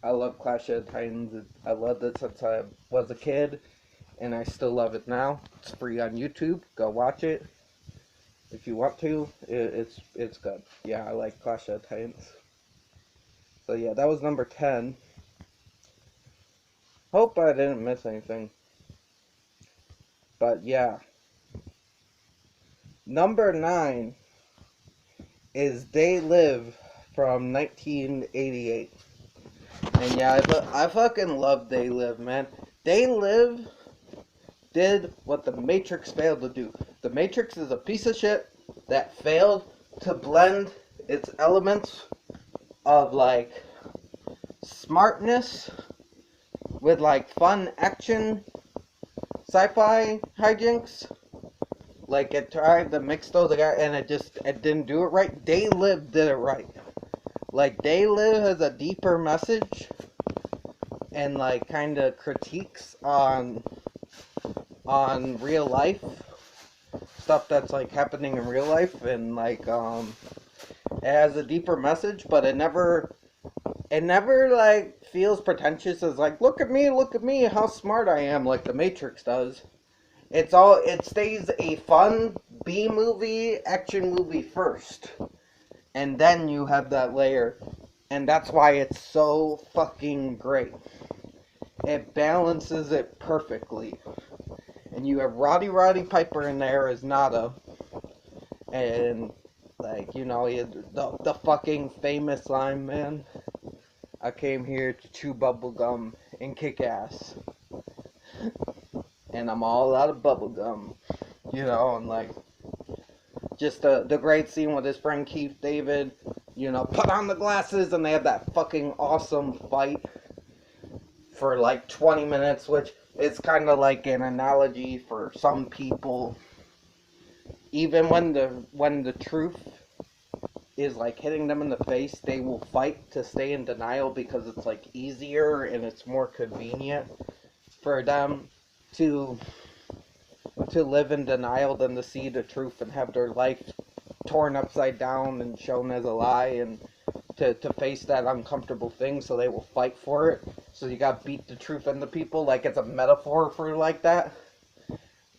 Speaker 1: I love Clash of the Titans. I loved it since I was a kid, and I still love it now. It's free on YouTube. Go watch it if you want to. It's good. Yeah, I like Clash of the Titans. So yeah, that was number 10. Hope I didn't miss anything. But yeah. Number 9 is They Live from 1988. And yeah, I fucking love They Live, man. They Live did what The Matrix failed to do. The Matrix is a piece of shit that failed to blend its elements of like smartness with like fun action sci-fi hijinks. Like it tried to mix those together, and it didn't do it right. They Live did it right. Like They Live has a deeper message and like kind of critiques on real life stuff that's like happening in real life, and like it has a deeper message, but it never like feels pretentious as like look at me, how smart I am, like The Matrix does. It stays a fun B movie, action movie first, and then you have that layer, and that's why it's so fucking great. It balances it perfectly, and you have Roddy Piper in there as Nada, and like the fucking famous line, man. I came here to chew bubblegum and kick ass, and I'm all out of bubblegum, and like just the great scene with his friend Keith David, put on the glasses, and they have that fucking awesome fight for like 20 minutes, which is kind of like an analogy for some people. Even when the truth is like hitting them in the face, they will fight to stay in denial because it's like easier and it's more convenient for them to live in denial than to see the truth and have their life torn upside down and shown as a lie, and to face that uncomfortable thing, so they will fight for it. So you gotta beat the truth into people, like it's a metaphor for like that,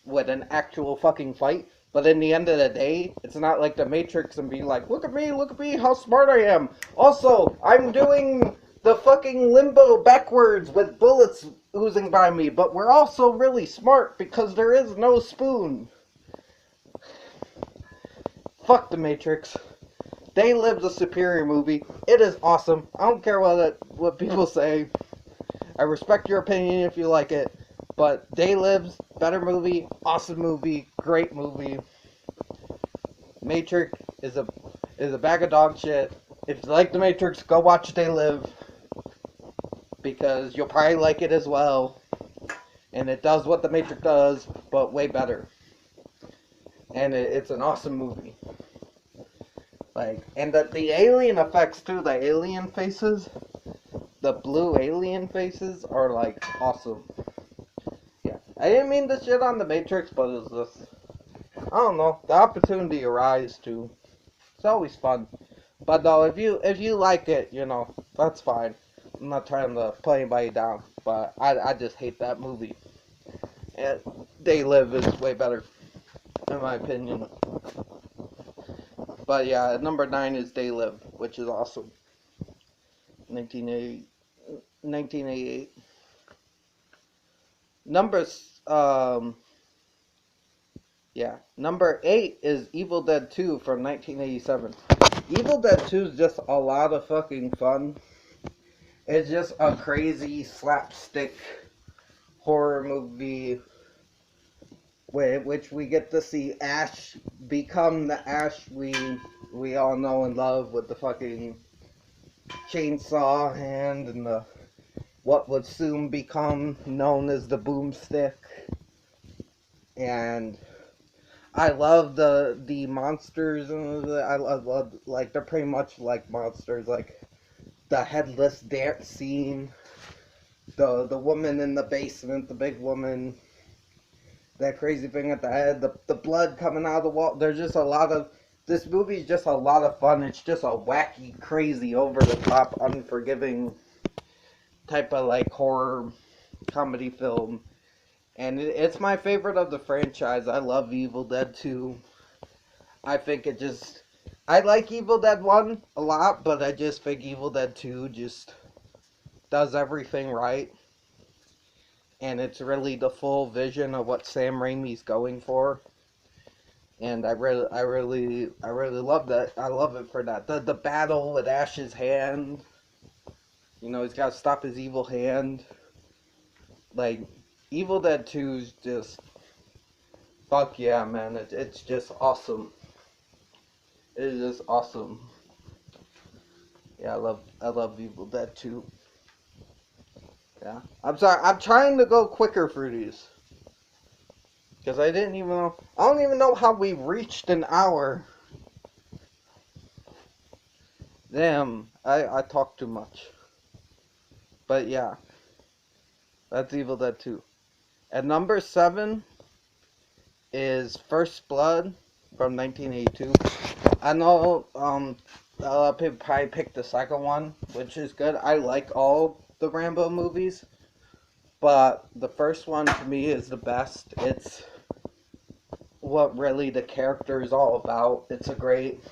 Speaker 1: with an actual fucking fight. But in the end of the day, it's not like the Matrix and be like, look at me, how smart I am. Also, I'm doing the fucking limbo backwards with bullets oozing by me, but we're also really smart because there is no spoon. Fuck the Matrix. They Live's a superior movie. It is awesome. I don't care what people say. I respect your opinion if you like it. But They Live's better movie, awesome movie, great movie. Matrix is a bag of dog shit. If you like The Matrix, go watch They Live, because you'll probably like it as well. And it does what The Matrix does, but way better. And it's an awesome movie. Like, and the alien effects too, the alien faces, the blue alien faces are like awesome. Yeah, I didn't mean to shit on The Matrix, but it's just, I don't know, the opportunity arises too. It's always fun. But no, if you like it, that's fine. I'm not trying to put anybody down, but I just hate that movie. And They Live is way better, in my opinion. But yeah, number 9 is They Live, which is awesome. 1988. Number 8 is Evil Dead 2 from 1987. Evil Dead 2 is just a lot of fucking fun. It's just a crazy slapstick horror movie, which we get to see Ash become the Ash we all know and love, with the fucking chainsaw hand and the what would soon become known as the boomstick. And I love the monsters, and I love, like, they're pretty much like monsters, like the headless dance scene, the woman in the basement, the big woman, that crazy thing at the head, the blood coming out of the wall. There's just a lot of, this movie's just a lot of fun. It's just a wacky, crazy, over the top, unforgiving type of like horror comedy film. And it's my favorite of the franchise. I love Evil Dead 2. I think I like Evil Dead 1 a lot, but I just think Evil Dead 2 just does everything right. And it's really the full vision of what Sam Raimi's going for. And I really love that. I love it for that. The battle with Ash's hand. He's got to stop his evil hand. Like, Evil Dead 2 is just, fuck yeah, man. It's just awesome. It is just awesome. Yeah, I love Evil Dead 2. Yeah. I'm sorry, I'm trying to go quicker for these. Because I don't even know how we reached an hour. Damn, I talk too much. But yeah. That's Evil Dead 2. At number 7 is First Blood from 1982. I know a lot of people probably picked the second one, which is good. I like all the Rambo movies, but the first one to me is the best. It's what really the character is all about. It's a great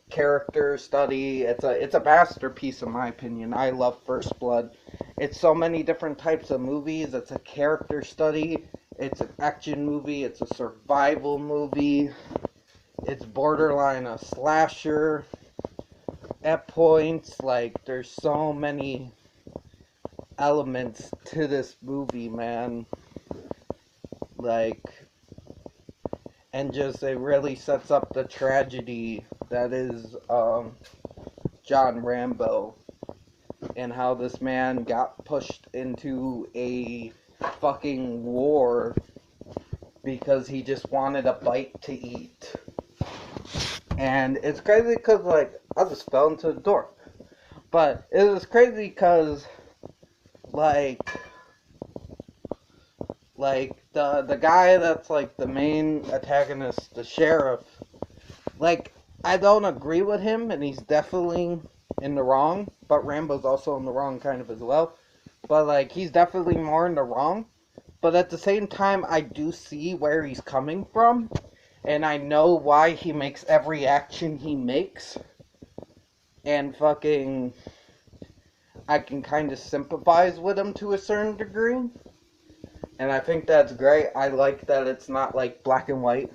Speaker 1: character study. It's a masterpiece in my opinion. I love First Blood. It's so many different types of movies. It's a character study. It's an action movie. It's a survival movie. It's borderline a slasher. At points, like, there's so many elements to this movie, man. Like, and just it really sets up the tragedy that is John Rambo, and how this man got pushed into a fucking war because he just wanted a bite to eat. And it's crazy because, like, I just fell into the door. But it was crazy because, like the guy that's, like, the main antagonist, the sheriff, like, I don't agree with him, and he's definitely in the wrong, but Rambo's also in the wrong kind of as well. But, like, he's definitely more in the wrong. But at the same time, I do see where he's coming from, and I know why he makes every action he makes. And fucking, I can kind of sympathize with him to a certain degree. And I think that's great. I like that it's not, like, black and white.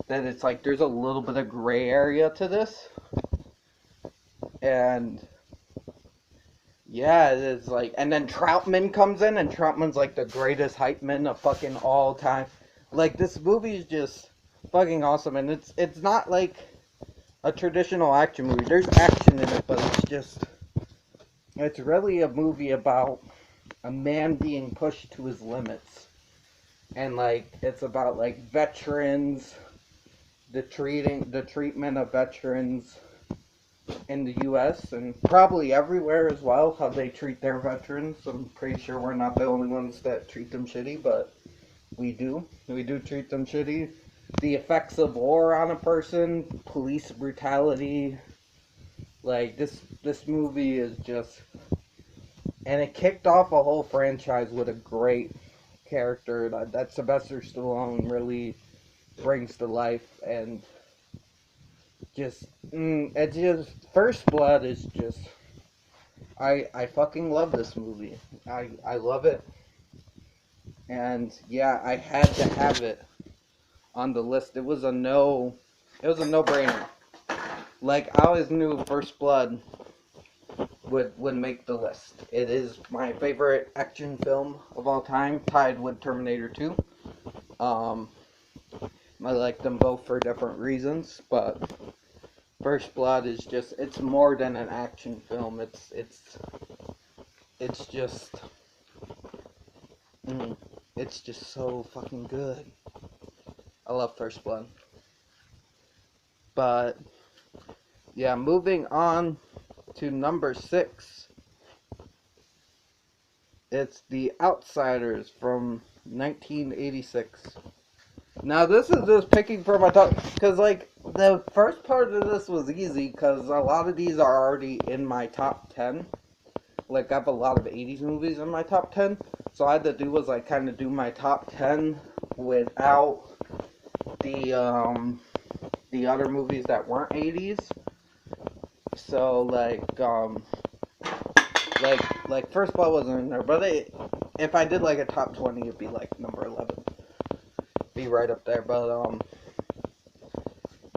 Speaker 1: That it's like there's a little bit of gray area to this. And yeah, it's like, and then Troutman comes in, and Troutman's like the greatest hype man of fucking all time. Like, this movie is just fucking awesome, and it's not like a traditional action movie. There's action in it, but it's really a movie about a man being pushed to his limits. And, like, it's about, like, veterans, the treatment of veterans in the U.S. and probably everywhere as well, how they treat their veterans. I'm pretty sure we're not the only ones that treat them shitty, but we do. We do treat them shitty. The effects of war on a person, police brutality, like, this movie is just, and it kicked off a whole franchise with a great character that Sylvester Stallone really brings to life. And just, it's just, First Blood is just, I fucking love this movie. I love it. And yeah, I had to have it on the list. It was a no-brainer. Like, I always knew First Blood would make the list. It is my favorite action film of all time, tied with Terminator 2. I like them both for different reasons, but First Blood is just, it's more than an action film. It's just, it's just so fucking good. I love First Blood. But yeah, moving on to number 6. It's The Outsiders from 1986. Now, this is just picking from my top, because, like, the first part of this was easy, because a lot of these are already in my top 10. Like, I have a lot of 80s movies in my top 10, so all I had to do was, like, kind of do my top 10 without the other movies that weren't 80s. So, like First Blood wasn't in there, but if I did, like, a top 20, it'd be, like, number 11. Be right up there, but,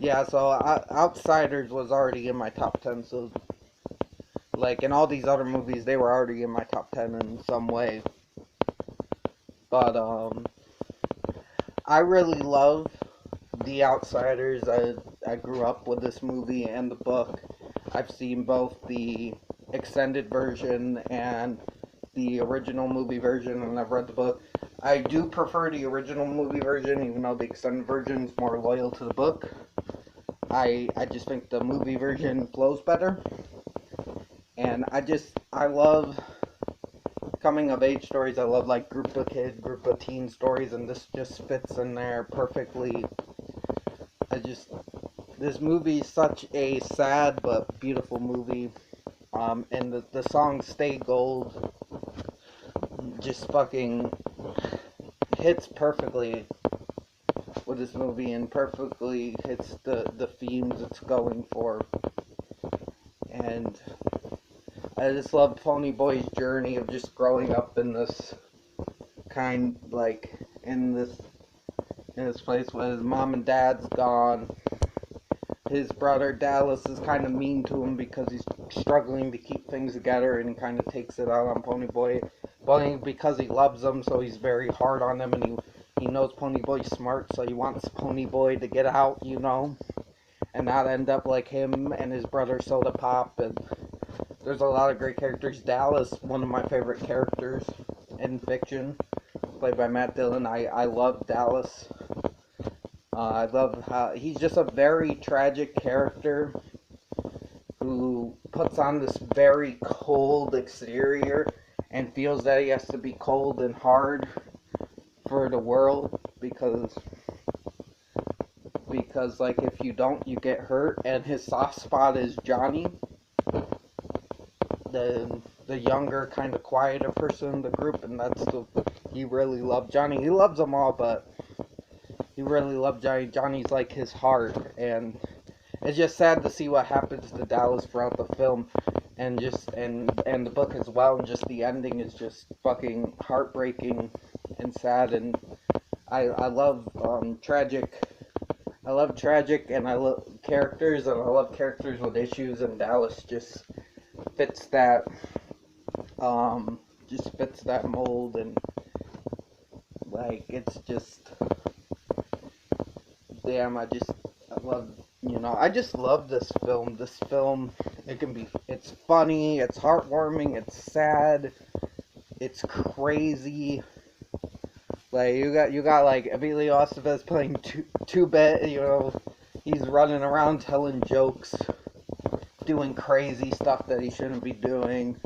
Speaker 1: yeah, so Outsiders was already in my top 10, so, like, in all these other movies, they were already in my top 10 in some way. But, I really love The Outsiders. I grew up with this movie and the book. I've seen both the extended version and the original movie version, and I've read the book. I do prefer the original movie version, even though the extended version is more loyal to the book. I just think the movie version flows better. And I love, coming of age stories. I love like group of kid, group of teen stories, and this just fits in there perfectly. This movie is such a sad but beautiful movie. And the song Stay Gold just fucking hits perfectly with this movie and perfectly hits the themes it's going for. And I just love Ponyboy's journey of just growing up in this kind, like, in this place where his mom and dad's gone. His brother Dallas is kind of mean to him because he's struggling to keep things together, and he kind of takes it out on Ponyboy. But because he loves him, so he's very hard on him, and he knows Ponyboy's smart, so he wants Ponyboy to get out, you know, and not end up like him and his brother Soda Pop. And there's a lot of great characters. Dallas, one of my favorite characters in fiction, played by Matt Dillon. I love Dallas. I love how he's just a very tragic character who puts on this very cold exterior and feels that he has to be cold and hard for the world because like if you don't, you get hurt. And his soft spot is Johnny, the younger, kind of quieter person in the group, and he really loved Johnny. He loves them all, but he really loved Johnny. Johnny's like his heart, and it's just sad to see what happens to Dallas throughout the film, and the book as well. And just the ending is just fucking heartbreaking and sad. And I love tragic. I love tragic, and I love characters, and I love characters with issues. And Dallas just fits that. Just fits that mold, and like it's just. Damn, I love, I just love this film. This film, it's funny, it's heartwarming, it's sad, it's crazy. Like, you got like, Emilio Estevez playing two-bit, he's running around telling jokes, doing crazy stuff that he shouldn't be doing.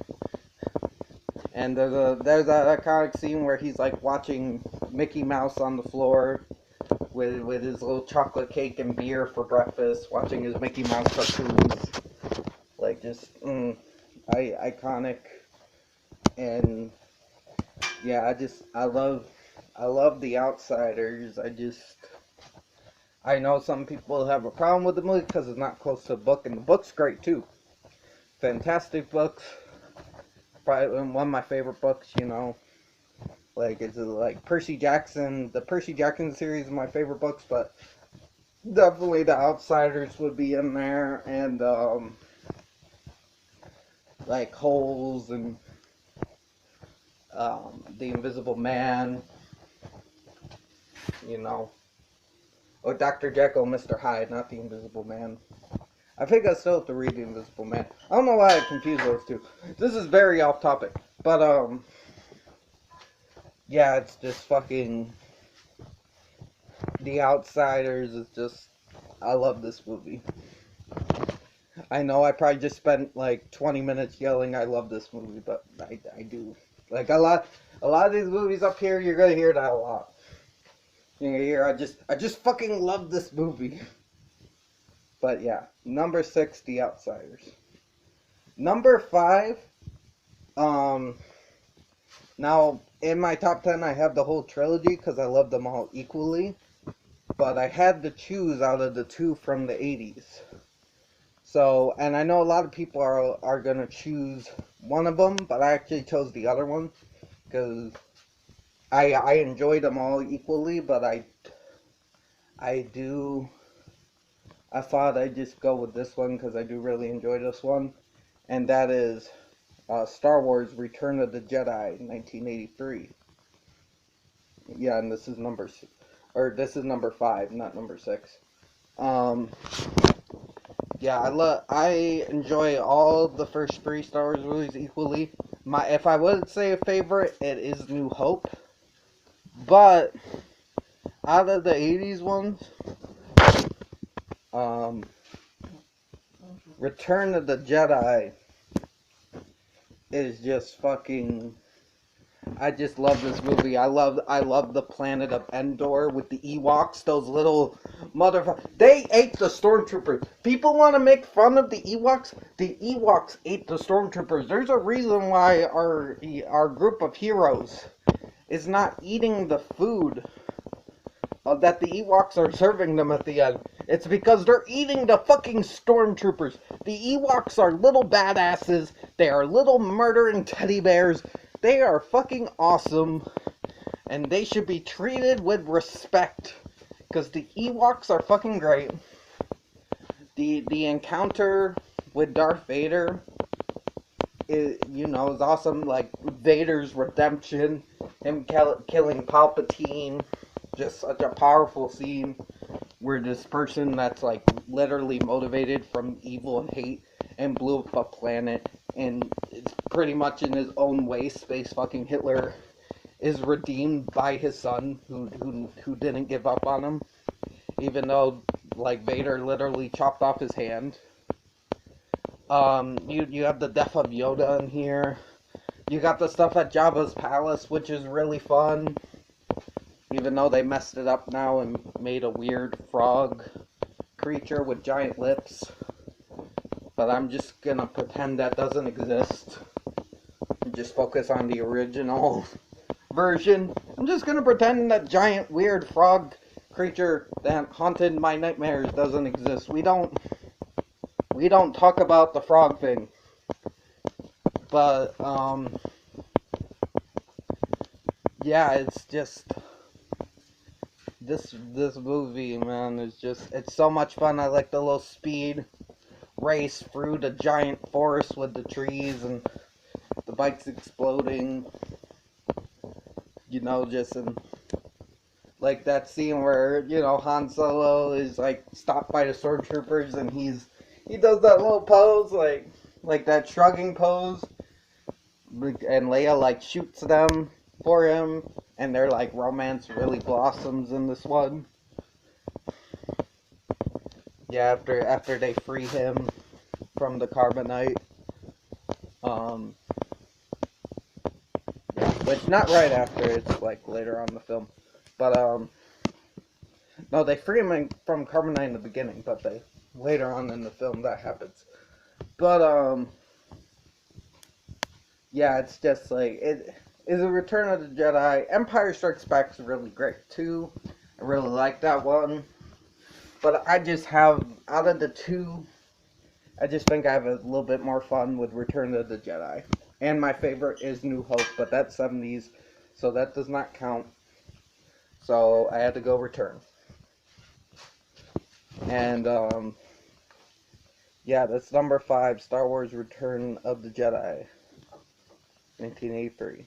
Speaker 1: And there's that iconic scene where he's like watching Mickey Mouse on the floor, with his little chocolate cake and beer for breakfast, watching his Mickey Mouse cartoons, like just iconic. And yeah, I love The Outsiders. I know some people have a problem with the movie because it's not close to the book, and the book's great too. Fantastic books, probably one of my favorite books. Like, it's like Percy Jackson. The Percy Jackson series is my favorite books, but definitely The Outsiders would be in there, and like Holes and The Invisible Man, or Dr. Jekyll and Mr. Hyde, not The Invisible Man. I think I still have to read The Invisible Man. I don't know why I confused those two. This is very off topic, but yeah, it's just fucking. The Outsiders is just. I love this movie. I know I probably just spent like 20 minutes yelling I love this movie, but I do. Like, a lot of these movies up here, you're gonna hear that a lot. You're gonna hear I just fucking love this movie. But yeah, number 6, The Outsiders. Number 5, now, in my top 10, I have the whole trilogy because I love them all equally. But I had to choose out of the two from the 80s. So, and I know a lot of people are going to choose one of them, but I actually chose the other one because I enjoyed them all equally, but I thought I'd just go with this one because I do really enjoy this one. And that is Star Wars Return of the Jedi, 1983. Yeah, and this is number 5, not number 6. Yeah, I enjoy all the first 3 Star Wars movies equally. If I would say a favorite, it is New Hope. But out of the 80s ones, Return of the Jedi is just fucking I just love this movie. I love the planet of Endor with the Ewoks, those little motherfuckers. They ate the stormtroopers. People want to make fun of the Ewoks. The Ewoks ate the stormtroopers. There's a reason why our group of heroes is not eating the food that the Ewoks are serving them at the end. It's because they're eating the fucking stormtroopers. The Ewoks are little badasses. They are little murdering teddy bears. They are fucking awesome. And they should be treated with respect. Because the Ewoks are fucking great. The encounter with Darth Vader is awesome. Like, Vader's redemption. Him killing Palpatine. Just such a powerful scene where this person that's like literally motivated from evil and hate and blew up a planet, and it's pretty much in his own way, space fucking Hitler is redeemed by his son who didn't give up on him, even though like Vader literally chopped off his hand. You have the death of Yoda in here. You got the stuff at Jabba's palace, which is really fun. Even though they messed it up now and made a weird frog creature with giant lips. But I'm just gonna pretend that doesn't exist. And just focus on the original version. I'm just gonna pretend that giant weird frog creature that haunted my nightmares doesn't exist. We don't talk about the frog thing. But yeah, it's just this movie, man, is just, it's so much fun. I like the little speed race through the giant forest with the trees and the bikes exploding. Just in, like that scene where, Han Solo is like stopped by the stormtroopers and he does that little pose, like that shrugging pose, and Leia like shoots them for him. And their like romance really blossoms in this one. Yeah, after they free him from the carbonite. Which not right after, it's like later on in the film. But no, they free him from carbonite in the beginning, but they later on in the film that happens. But yeah, it's just like it is a Return of the Jedi. Empire Strikes Back is really great too. I really like that one. But I just have, out of the two, I just think I have a little bit more fun with Return of the Jedi. And my favorite is New Hope, but that's 70s, so that does not count. So I had to go Return. And yeah, that's number 5, Star Wars Return of the Jedi, 1983.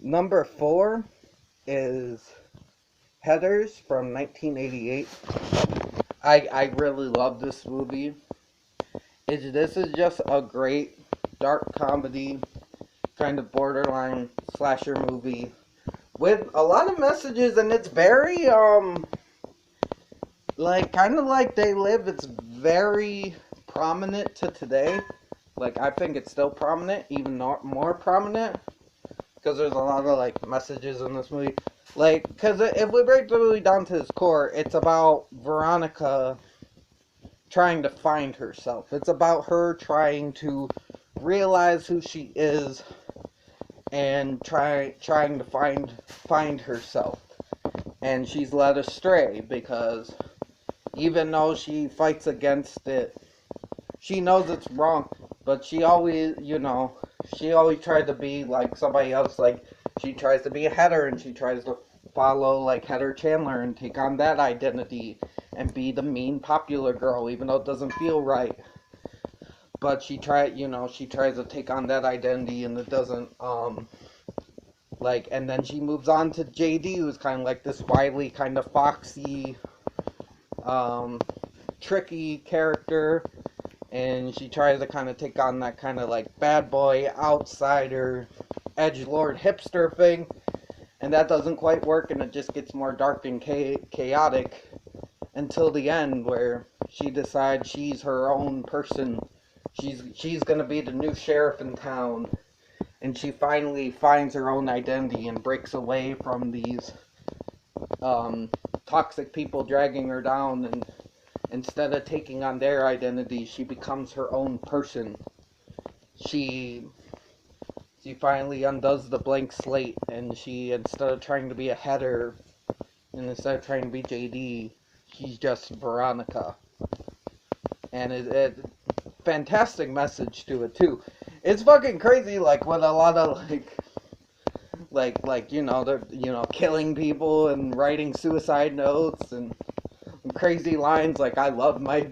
Speaker 1: Number 4 is Heathers from 1988. I really love this movie. This is just a great dark comedy, kind of borderline slasher movie with a lot of messages, and it's very like kind of like They Live. It's very prominent to today. Like, I think it's still prominent, even more prominent. Because there's a lot of, like, messages in this movie. Like, because if we break the movie down to its core, it's about Veronica trying to find herself. It's about her trying to realize who she is and trying to find herself. And she's led astray because even though she fights against it, she knows it's wrong, but she always, she always tried to be like somebody else. Like, she tries to be a Header, and she tries to follow like Heather Chandler and take on that identity and be the mean popular girl, even though it doesn't feel right. But she tries to take on that identity, and it doesn't, and then she moves on to JD, who's kind of like this wily, kind of foxy, tricky character. And she tries to kind of take on that kind of like bad boy, outsider, edgelord, hipster thing. And that doesn't quite work, and it just gets more dark and chaotic until the end, where she decides she's her own person. She's going to be the new sheriff in town. and she finally finds her own identity and breaks away from these toxic people dragging her down, and instead of taking on their identity, she becomes her own person. She she finally undoes the blank slate, and she, instead of trying to be a header, and instead of trying to be JD, she's just Veronica. And it fantastic message to it too. It's fucking crazy, like when a lot of like they're killing people and writing suicide notes and crazy lines like I love my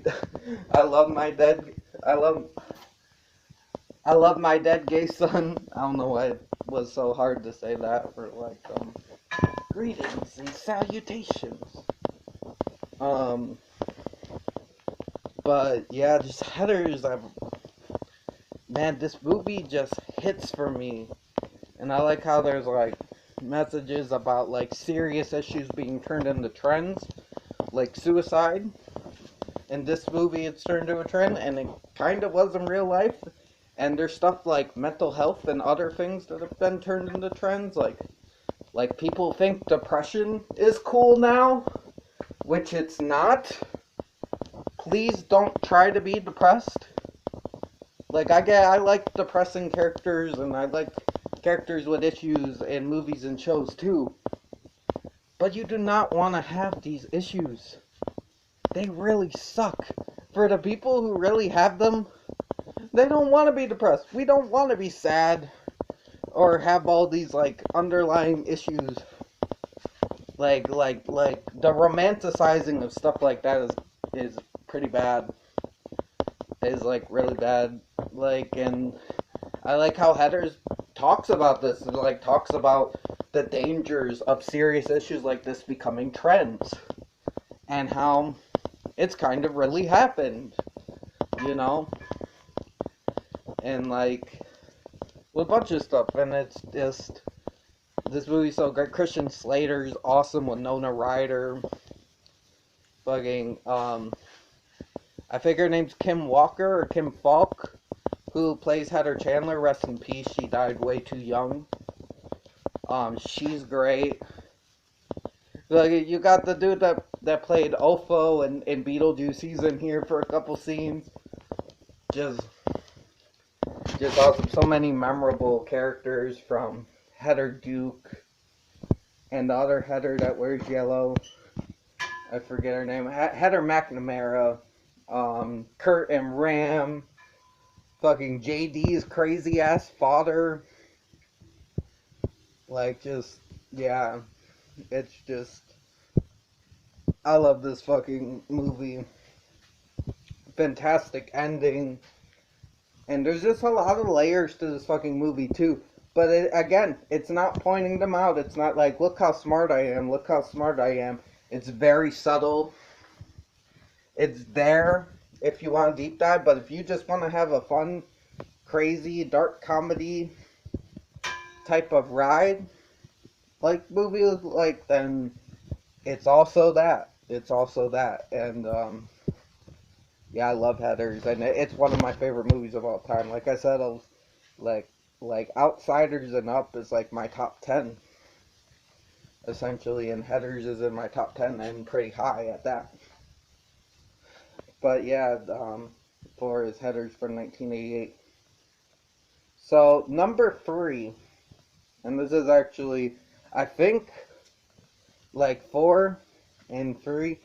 Speaker 1: I love my dead I love I love my dead gay son. I don't know why it was so hard to say that for greetings and salutations. But yeah, just headers. Man, this movie just hits for me, and I like how there's like messages about like serious issues being turned into trends, like suicide. In this movie, it's turned into a trend, and it kind of was in real life. And there's stuff like mental health and other things that have been turned into trends, like people think depression is cool now, which it's not. Please don't try to be depressed. Like I like depressing characters, and I like characters with issues in movies and shows too. But you do not want to have these issues. They really suck. For the people who really have them, they don't want to be depressed. We don't want to be sad or have all these like underlying issues. Like the romanticizing of stuff like that is pretty bad. Is like really bad. And I like how Heathers talks about this. Like talks about the dangers of serious issues like this becoming trends, and how it's kind of really happened, and like with a bunch of stuff. And it's just, this movie's so great. Christian Slater's awesome with Nona Ryder. Fucking I think her name's Kim Walker or Kim Falk, who plays Heather Chandler. Rest in peace, she died way too young. She's great. Like, you got the dude that played Ofo in Beetlejuice. He's in here for a couple scenes. Just awesome. So many memorable characters, from Heather Duke and the other Heather that wears yellow. I forget her name. Heather McNamara. Kurt and Ram. Fucking JD's crazy ass father. Yeah. It's just, I love this fucking movie. Fantastic ending. And there's just a lot of layers to this fucking movie too. But again, it's not pointing them out. It's not like, look how smart I am, look how smart I am. It's very subtle. It's there if you want a deep dive, but if you just want to have a fun, crazy, dark comedy type of ride, like movie, then it's also that. It's also that. And yeah, I love Heathers, and it's one of my favorite movies of all time. Like I said, like Outsiders and Up is like my top 10, essentially, and Heathers is in my top 10 and pretty high at that. But yeah, for his Heathers from 1988. So number 3, and this is actually, I think, like 4 and 3.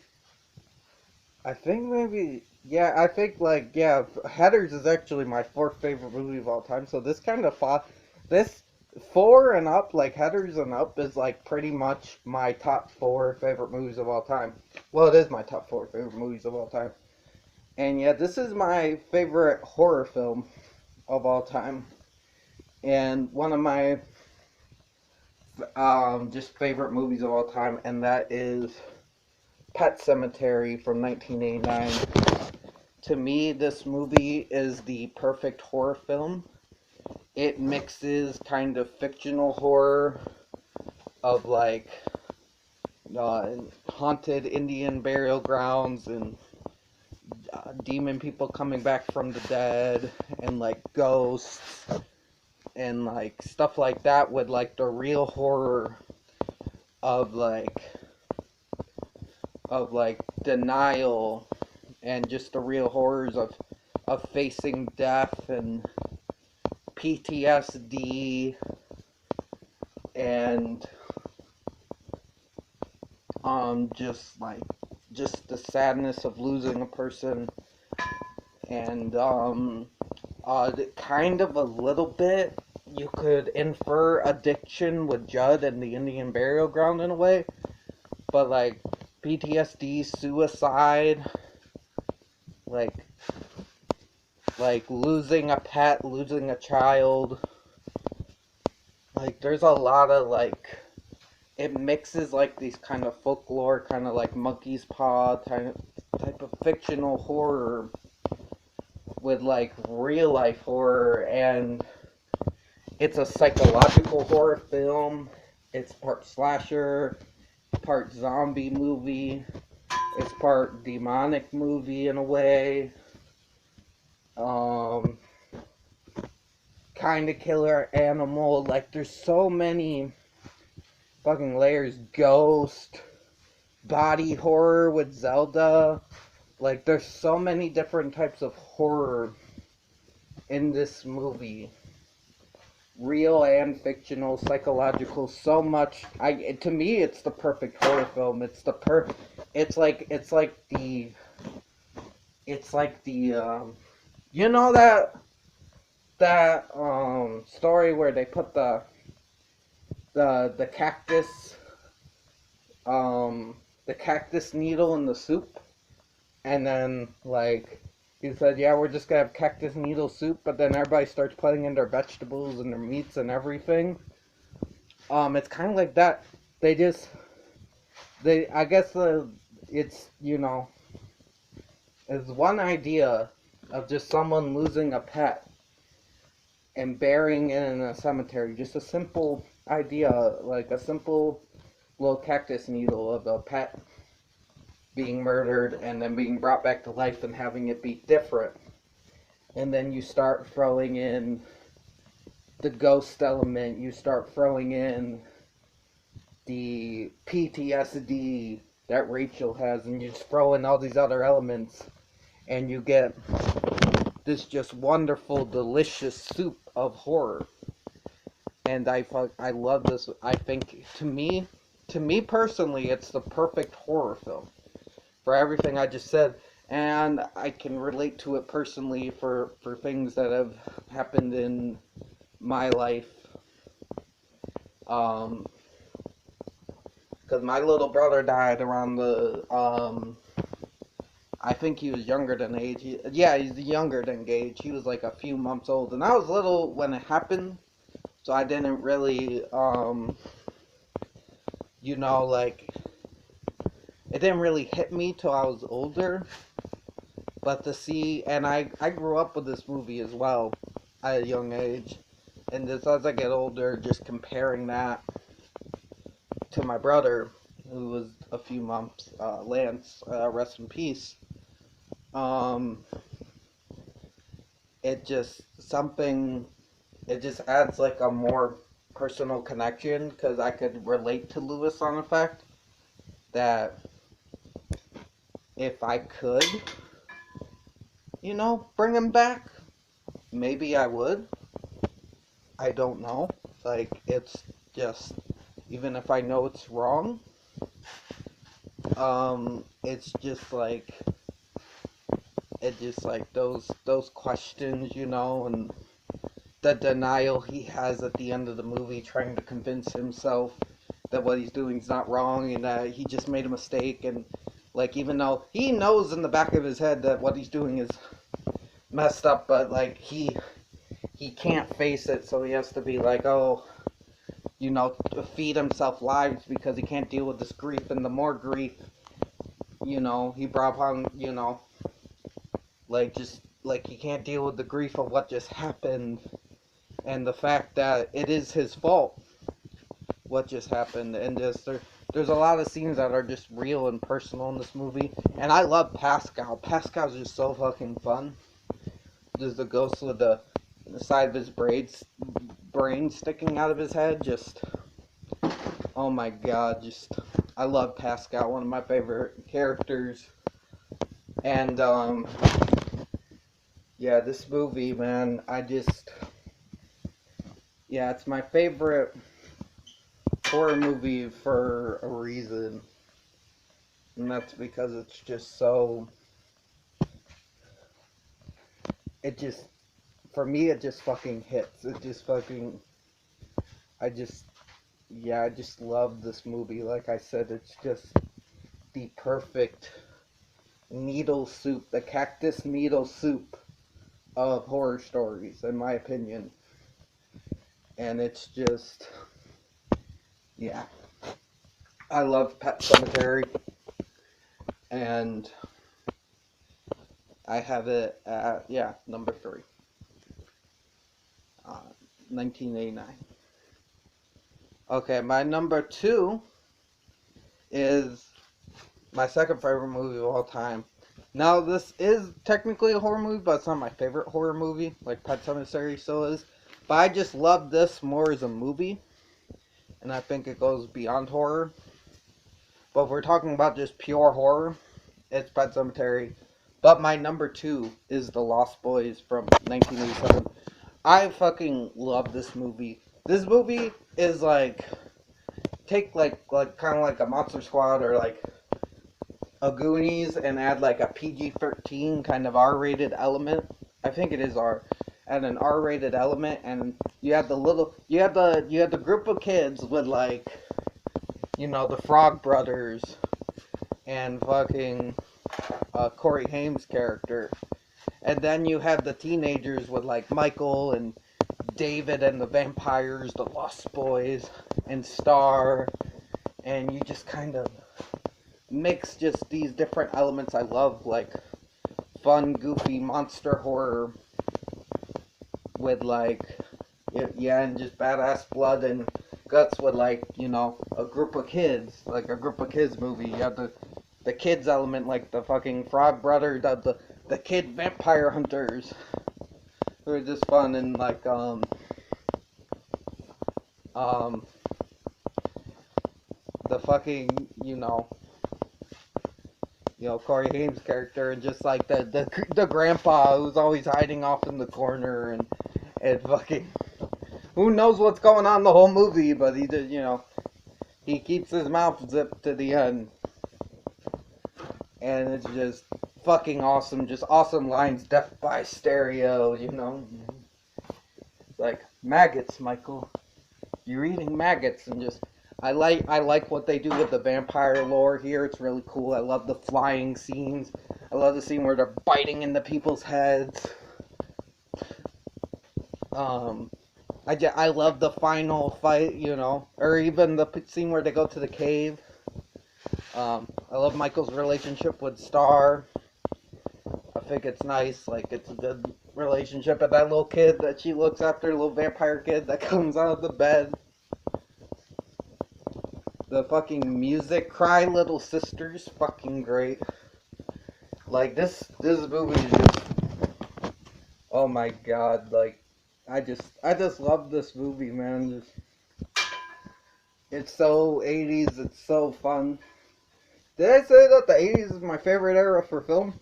Speaker 1: I think maybe, yeah, I think Heathers is actually my 4th favorite movie of all time. So this kind of this 4 and Up, like Heathers and Up, is like pretty much my top 4 favorite movies of all time. Well, it is my top 4 favorite movies of all time. And yeah, this is my favorite horror film of all time, and one of my just favorite movies of all time, and that is Pet Sematary from 1989. To me, this movie is the perfect horror film. It mixes kind of fictional horror of like haunted Indian burial grounds and demon people coming back from the dead and like ghosts and like stuff like that with like the real horror of like denial and just the real horrors of facing death and PTSD and just the sadness of losing a person and kind of a little bit you could infer addiction with Judd and the Indian Burial Ground in a way, but like PTSD, suicide, like losing a pet, losing a child, like there's a lot of like it mixes like these kind of folklore, kind of like monkey's paw type of fictional horror with like real life horror, and it's a psychological horror film. It's part slasher, part zombie movie. It's part demonic movie in a way. Kind of killer animal. Like there's so many fucking layers. Ghost, body horror with Zelda. Like there's so many different types of horror in this movie. Real and fictional, psychological, so much. To me, it's the perfect horror film. It's like you know that story where they put the cactus needle in the soup, and then like he said, yeah, we're just gonna have cactus needle soup, but then everybody starts putting in their vegetables and their meats and everything. It's kind of like that. I guess it's, it's one idea of just someone losing a pet and burying it in a cemetery. Just a simple idea, like a simple little cactus needle of a pet being murdered and then being brought back to life and having it be different. And then you start throwing in the ghost element, you start throwing in the PTSD that Rachel has, and you just throw in all these other elements, and you get this just wonderful, delicious soup of horror. And I love this. I think to me personally, it's the perfect horror film for everything I just said, and I can relate to it personally for things that have happened in my life. Because my little brother died around I think he was younger than age. He's younger than Gage. He was like a few months old, and I was little when it happened, so I didn't really, like, it didn't really hit me till I was older. But to see, and I grew up with this movie as well at a young age, and just as I get older, just comparing that to my brother, who was a few months, Lance, rest in peace. It just adds like a more personal connection, because I could relate to Lewis on the fact that if I could, bring him back, maybe I would. I don't know. Like, it's just, even if I know it's wrong, it's just like those questions, and the denial he has at the end of the movie, trying to convince himself that what he's doing is not wrong and that he just made a mistake, and like, even though he knows in the back of his head that what he's doing is messed up, but like he can't face it, so he has to be like, feed himself lives because he can't deal with this grief, and the more grief, he brought upon, just like he can't deal with the grief of what just happened, and the fact that it is his fault what just happened, and there's a lot of scenes that are just real and personal in this movie, and I love Pascal. Pascal's just so fucking fun. There's the ghost with the the side of his brain sticking out of his head. Just, oh my god, just, I love Pascal, one of my favorite characters. And, yeah, this movie, man, yeah, it's my favorite horror movie for a reason. And that's because it's just so, it just, for me, it just fucking hits. It just fucking, I just, yeah, I just love this movie. Like I said, it's just the perfect needle soup, the cactus needle soup of horror stories, in my opinion. And it's just, yeah. I love Pet Cemetery, and I have it at, yeah, number 3, 1989. Okay, my number 2 is my second favorite movie of all time. Now, this is technically a horror movie, but it's not my favorite horror movie, like Pet Sematary still is. But I just love this more as a movie, and I think it goes beyond horror. But if we're talking about just pure horror, it's Pet Sematary. But my number 2 is The Lost Boys from 1987. I fucking love this movie. This movie is like, take like kind of like a Monster Squad or like a Goonies and add like a PG-13 kind of R-rated element. I think it is R. Add an R-rated element, and you have the group of kids with like, you know, the Frog Brothers and fucking Corey Haim's character, and then you have the teenagers with like Michael and David and the vampires, the Lost Boys, and Star, and you just kind of mix just these different elements I love, like fun, goofy monster horror with like, yeah, and just badass blood and guts with like, you know, a group of kids, like a group of kids movie. You have the kids element, like the fucking Frog Brother, the kid vampire hunters, who are just fun, and like the fucking, Corey Haim's character, and just like the grandpa who's always hiding off in the corner, and fucking, who knows what's going on the whole movie, but he did, he keeps his mouth zipped to the end. And it's just fucking awesome, just awesome lines, death by stereo, like, maggots, Michael. You're eating maggots, and just, I like what they do with the vampire lore here. It's really cool. I love the flying scenes. I love the scene where they're biting into people's heads. I love the final fight, or even the scene where they go to the cave. I love Michael's relationship with Star. I think it's nice, like, it's a good relationship. And that little kid that she looks after, little vampire kid that comes out of the bed. The fucking music, Cry Little Sisters, fucking great. Like, this movie is just, oh my god, like, I just love this movie, man. It's so 80s, it's so fun. Did I say that the 80s is my favorite era for film?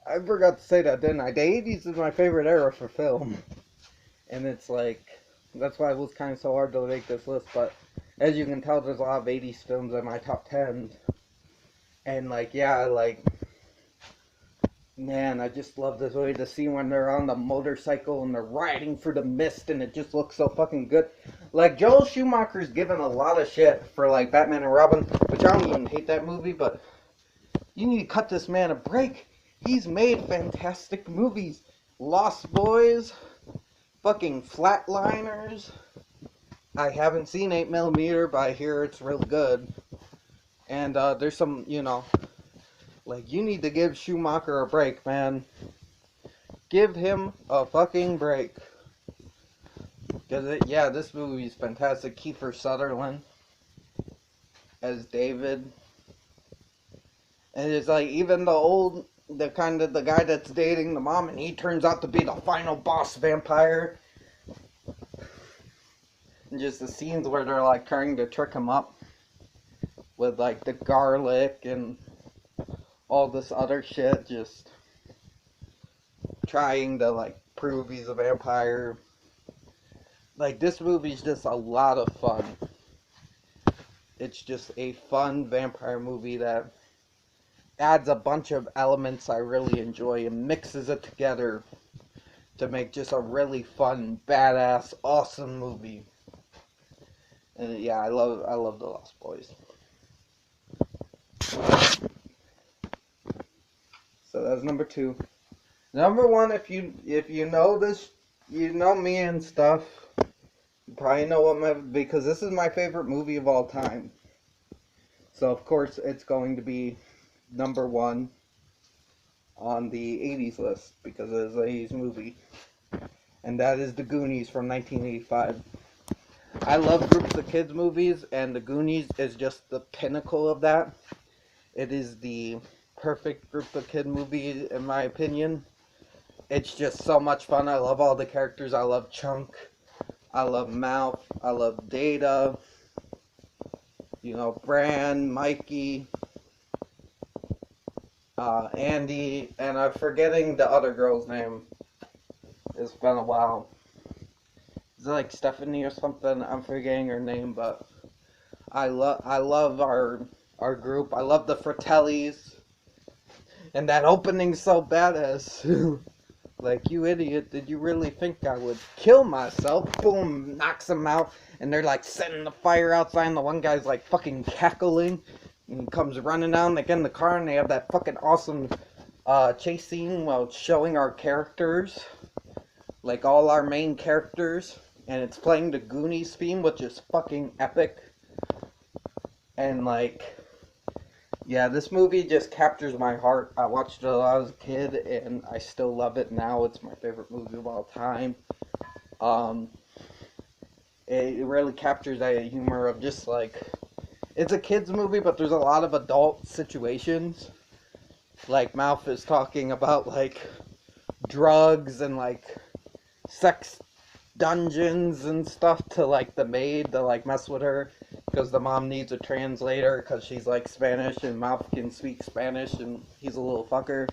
Speaker 1: I forgot to say that, didn't I? The 80s is my favorite era for film. And it's like, that's why it was kind of so hard to make this list, but as you can tell, there's a lot of 80s films in my top 10. And like, yeah, like, man, I just love this movie. The scene when they're on the motorcycle and they're riding through the mist, and it just looks so fucking good. Like, Joel Schumacher's given a lot of shit for, like, Batman and Robin, which I don't even hate that movie, but you need to cut this man a break. He's made fantastic movies. Lost Boys, fucking Flatliners. I haven't seen 8mm, but I hear it's real good. And there's some, like, you need to give Schumacher a break, man. Give him a fucking break. Because, yeah, this movie is fantastic. Kiefer Sutherland as David. And it's like, even the old the guy that's dating the mom, and he turns out to be the final boss vampire. And just the scenes where they're like trying to trick him up with like the garlic and all this other shit, just trying to like prove he's a vampire. Like, this movie's just a lot of fun. It's just a fun vampire movie that adds a bunch of elements I really enjoy and mixes it together to make just a really fun, badass, awesome movie. And yeah, I love The Lost Boys. So that's number 2. Number 1, if you know this, you know me and stuff. You probably know because this is my favorite movie of all time. So of course it's going to be number 1 on the 80s list because it is an 80s movie. And that is The Goonies from 1985. I love groups of kids movies, and The Goonies is just the pinnacle of that. It is the perfect group of kid movie, in my opinion. It's just so much fun. I love all the characters. I love Chunk. I love Mouth. I love Data. You know, Bran, Mikey, Andy, and I'm forgetting the other girl's name. It's been a while. Is it like Stephanie or something? I'm forgetting her name, but I love our group. I love the Fratellis. And that opening's so badass. Like, you idiot, did you really think I would kill myself? Boom, knocks him out. And they're like setting the fire outside, and the one guy's like fucking cackling. And he comes running down, they get in the car, and they have that fucking awesome chase scene while showing our characters. Like, all our main characters. And it's playing the Goonies theme, which is fucking epic. And like, yeah, this movie just captures my heart. I watched it when I was a kid, and I still love it now. It's my favorite movie of all time. It really captures that humor of just like, it's a kid's movie, but there's a lot of adult situations. Like, Mouth is talking about like drugs and like sex dungeons and stuff to like the maid to like mess with her because the mom needs a translator because she's like Spanish and Mouth can speak Spanish and he's a little fucker.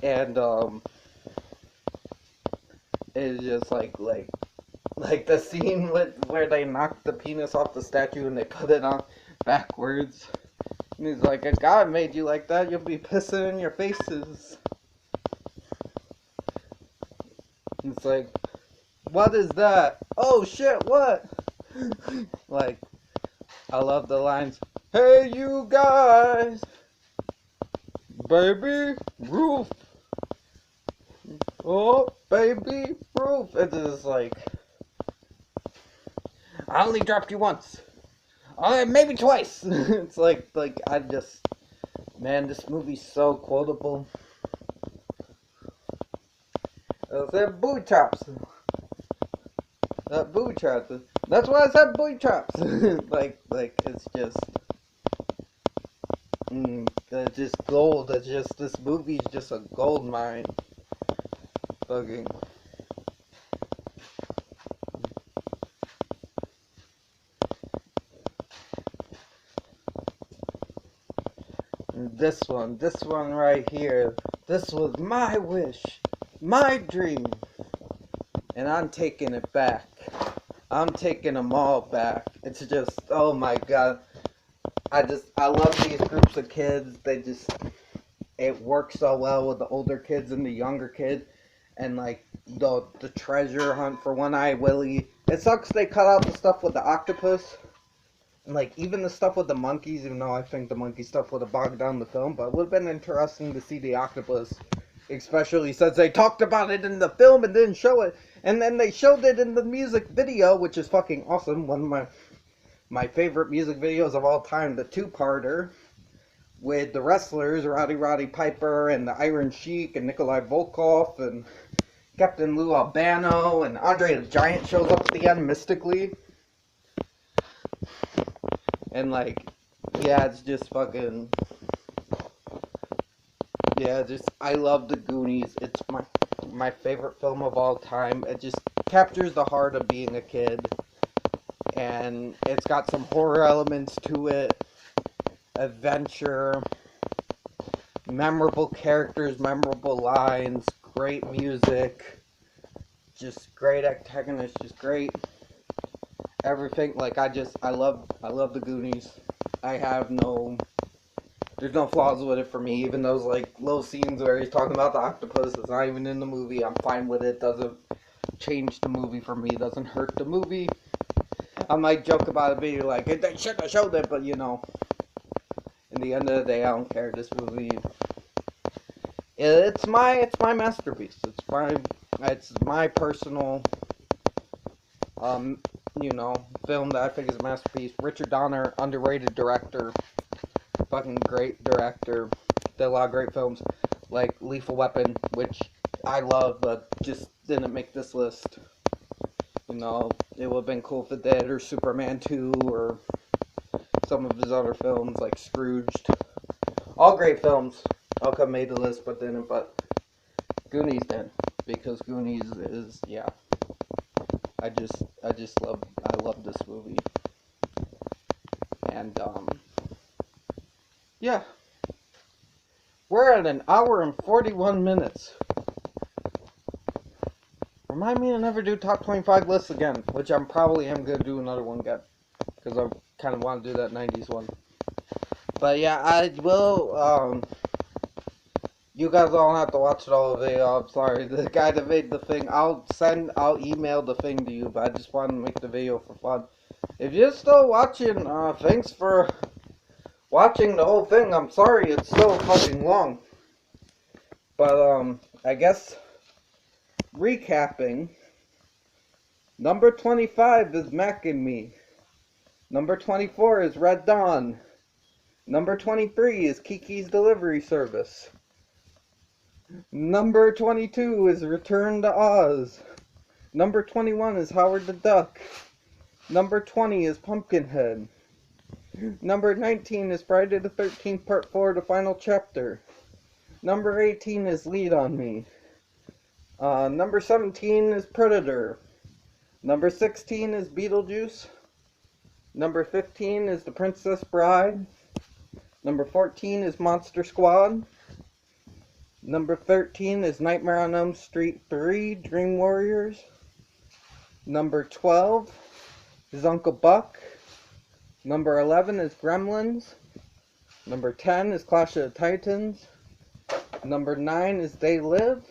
Speaker 1: And it's just like the scene where they knock the penis off the statue and they put it on backwards, and he's like, if God made you like that, you'll be pissing in your faces. It's like, what is that? Oh shit, what? Like, I love the lines, hey you guys, baby roof, oh baby roof. It's just like, I only dropped you once, maybe twice. It's like I just, man, this movie's so quotable. I said booby traps. Booby traps. That's why I said booby traps. like it's just gold. It's just, this movie's just a gold mine. Fucking. This one right here. This was my wish, my dream, and I'm taking it back. I'm taking them all back. It's just, oh my god. I love these groups of kids. It works so well with the older kids and the younger kids. And like, the treasure hunt for One-Eye Willie. It sucks they cut out the stuff with the octopus. And like, even the stuff with the monkeys, even though I think the monkey stuff would have bogged down the film. But it would have been interesting to see the octopus. Especially since they talked about it in the film and didn't show it. And then they showed it in the music video, which is fucking awesome. One of my favorite music videos of all time, the two-parter. With the wrestlers, Roddy Piper and the Iron Sheik and Nikolai Volkov and Captain Lou Albano. And Andre the Giant shows up at the end mystically. And like, yeah, it's just fucking, Yeah, just I love the Goonies. It's my favorite film of all time. It just captures the heart of being a kid, and it's got some horror elements to it, adventure, memorable characters, memorable lines, great music, just great antagonists, just great everything. Like I love the Goonies. I have no There's no flaws with it for me. Even those like little scenes where he's talking about the octopus, it's not even in the movie. I'm fine with it. Doesn't change the movie for me. Doesn't hurt the movie. I might joke about it, being like, they shouldn't have showed it, but you know, in the end of the day, I don't care. This movie, it's my masterpiece. It's my personal, um, film that I think is a masterpiece. Richard Donner, underrated director, fucking great director. Did a lot of great films, like Lethal Weapon, which I love, but just didn't make this list. It would have been cool if it did, or Superman 2, or some of his other films, like Scrooged. All great films. All could have made the list, but didn't. But Goonies did, because Goonies is, yeah. I love this movie. And, yeah. We're at an hour and 41 minutes. Remind me to never do top 25 lists again, which I'm probably am going to do another one again, because I kind of want to do that 90s one. But yeah, I will, you guys don't have to watch it all video. I'm sorry, the guy that made the thing, I'll email the thing to you, but I just wanted to make the video for fun. If you're still watching, thanks for watching the whole thing. I'm sorry it's so fucking long. But, I guess, recapping, number 25 is Mac and Me. Number 24 is Red Dawn. Number 23 is Kiki's Delivery Service. Number 22 is Return to Oz. Number 21 is Howard the Duck. Number 20 is Pumpkinhead. Number 19 is Friday the 13th Part 4, the final chapter. Number 18 is Lead on Me. Number 17 is Predator. Number 16 is Beetlejuice. Number 15 is The Princess Bride. Number 14 is Monster Squad. Number 13 is Nightmare on Elm Street 3, Dream Warriors. Number 12 is Uncle Buck. Number 11 is Gremlins. Number 10 is Clash of the Titans. Number 9 is They Live.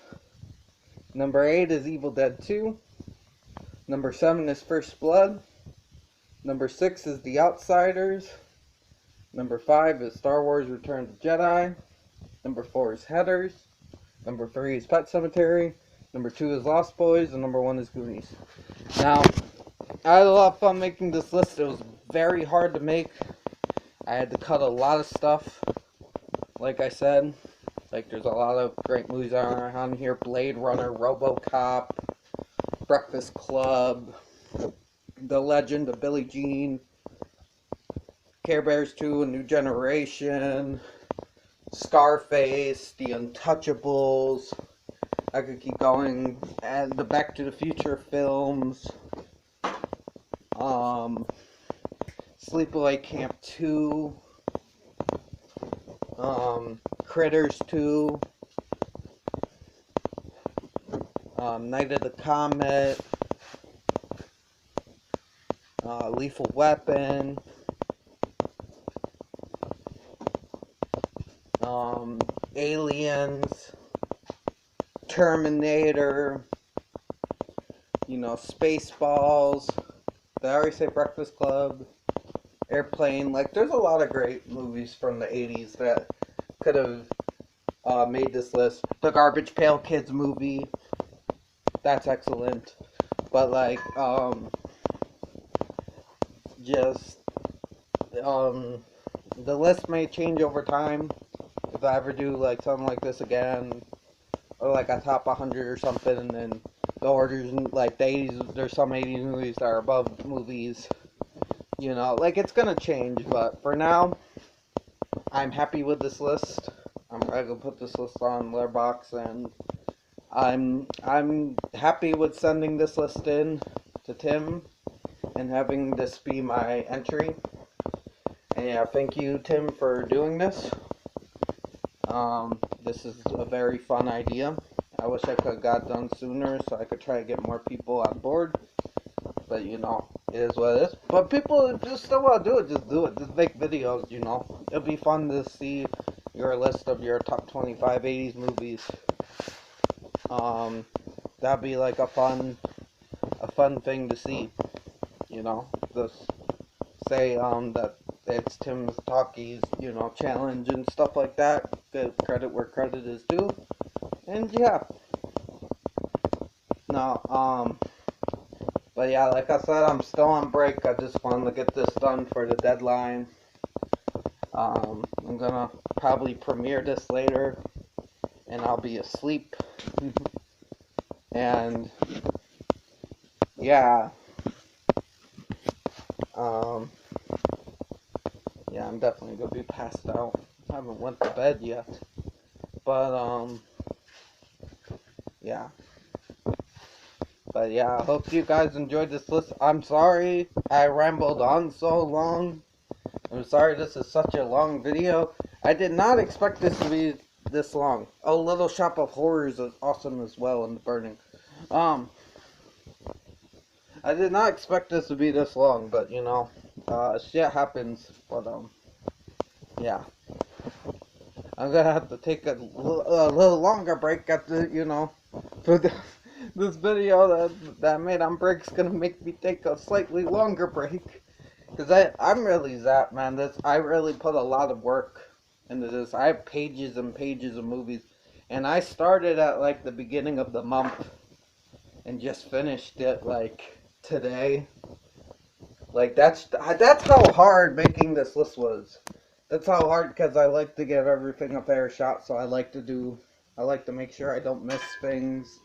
Speaker 1: Number 8 is Evil Dead 2. Number 7 is First Blood. Number 6 is The Outsiders. Number 5 is Star Wars Return of the Jedi. Number 4 is Heathers. Number 3 is Pet Sematary. Number 2 is Lost Boys. And number 1 is Goonies. Now, I had a lot of fun making this list. It was very hard to make. I had to cut a lot of stuff. Like I said, like there's a lot of great movies on here. Blade Runner, RoboCop, Breakfast Club, The Legend of Billie Jean, Care Bears 2, A New Generation, Scarface, The Untouchables. I could keep going. And the Back to the Future films. Sleepaway Camp 2. Critters 2. Night of the Comet. Lethal Weapon. Aliens. Terminator. Spaceballs. Did I already say Breakfast Club? Airplane. Like, there's a lot of great movies from the 80s that could have made this list. The Garbage Pail Kids movie. That's excellent. But, like, the list may change over time. If I ever do, like, something like this again, or, like, a top 100 or something, and then the orders, like, the 80s, there's some 80s movies that are above movies, like, it's gonna change, but for now, I'm happy with this list. I'm probably gonna put this list on Letterboxd, and I'm happy with sending this list in to Tim and having this be my entry. And yeah, thank you, Tim, for doing this. This is a very fun idea. I wish I could have got done sooner so I could try to get more people on board. But you know, it is what it is. But people just still want to do it, just do it. Just make videos, you know. It'll be fun to see your list of your top 25 80s movies. That'd be like a fun thing to see, you know. Just say that it's Tim's Talkies, you know, challenge and stuff like that. Give credit where credit is due. And yeah. No, but yeah, like I said, I'm still on break. I just wanted to get this done for the deadline. I'm gonna probably premiere this later, and I'll be asleep. And yeah, yeah, I'm definitely gonna be passed out. I haven't went to bed yet, but yeah. But yeah, I hope you guys enjoyed this list. I'm sorry I rambled on so long. I'm sorry this is such a long video. I did not expect this to be this long. Oh, Little Shop of Horrors is awesome as well in the burning. I did not expect this to be this long, but you know, shit happens. But yeah. I'm gonna have to take a little longer break at the, you know, for this video that I made on break's gonna make me take a slightly longer break. Cause I'm really zapped, man. I really put a lot of work into this. I have pages and pages of movies, and I started at like the beginning of the month, and just finished it like today. Like that's how hard making this list was. That's how hard, because I like to give everything a fair shot. So I like to make sure I don't miss things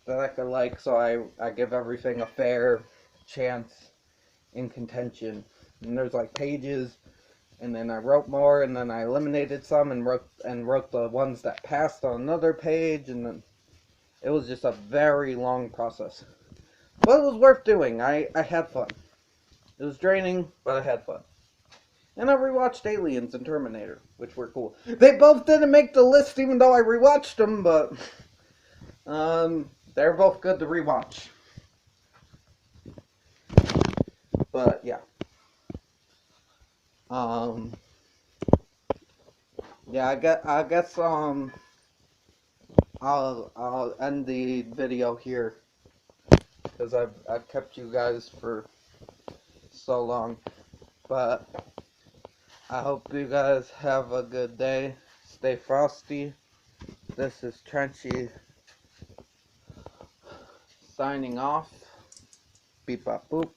Speaker 1: that I could like. So I give everything a fair chance in contention. And there's like pages, and then I wrote more, and then I eliminated some and wrote the ones that passed on another page, and then it was just a very long process. But it was worth doing. I had fun. It was draining, but I had fun. And I rewatched Aliens and Terminator, which were cool. They both didn't make the list, even though I rewatched them, but they're both good to rewatch. But yeah, yeah. I guess I'll end the video here because I've kept you guys for so long. But I hope you guys have a good day. Stay frosty. This is Trenchy signing off. Beep bop boop.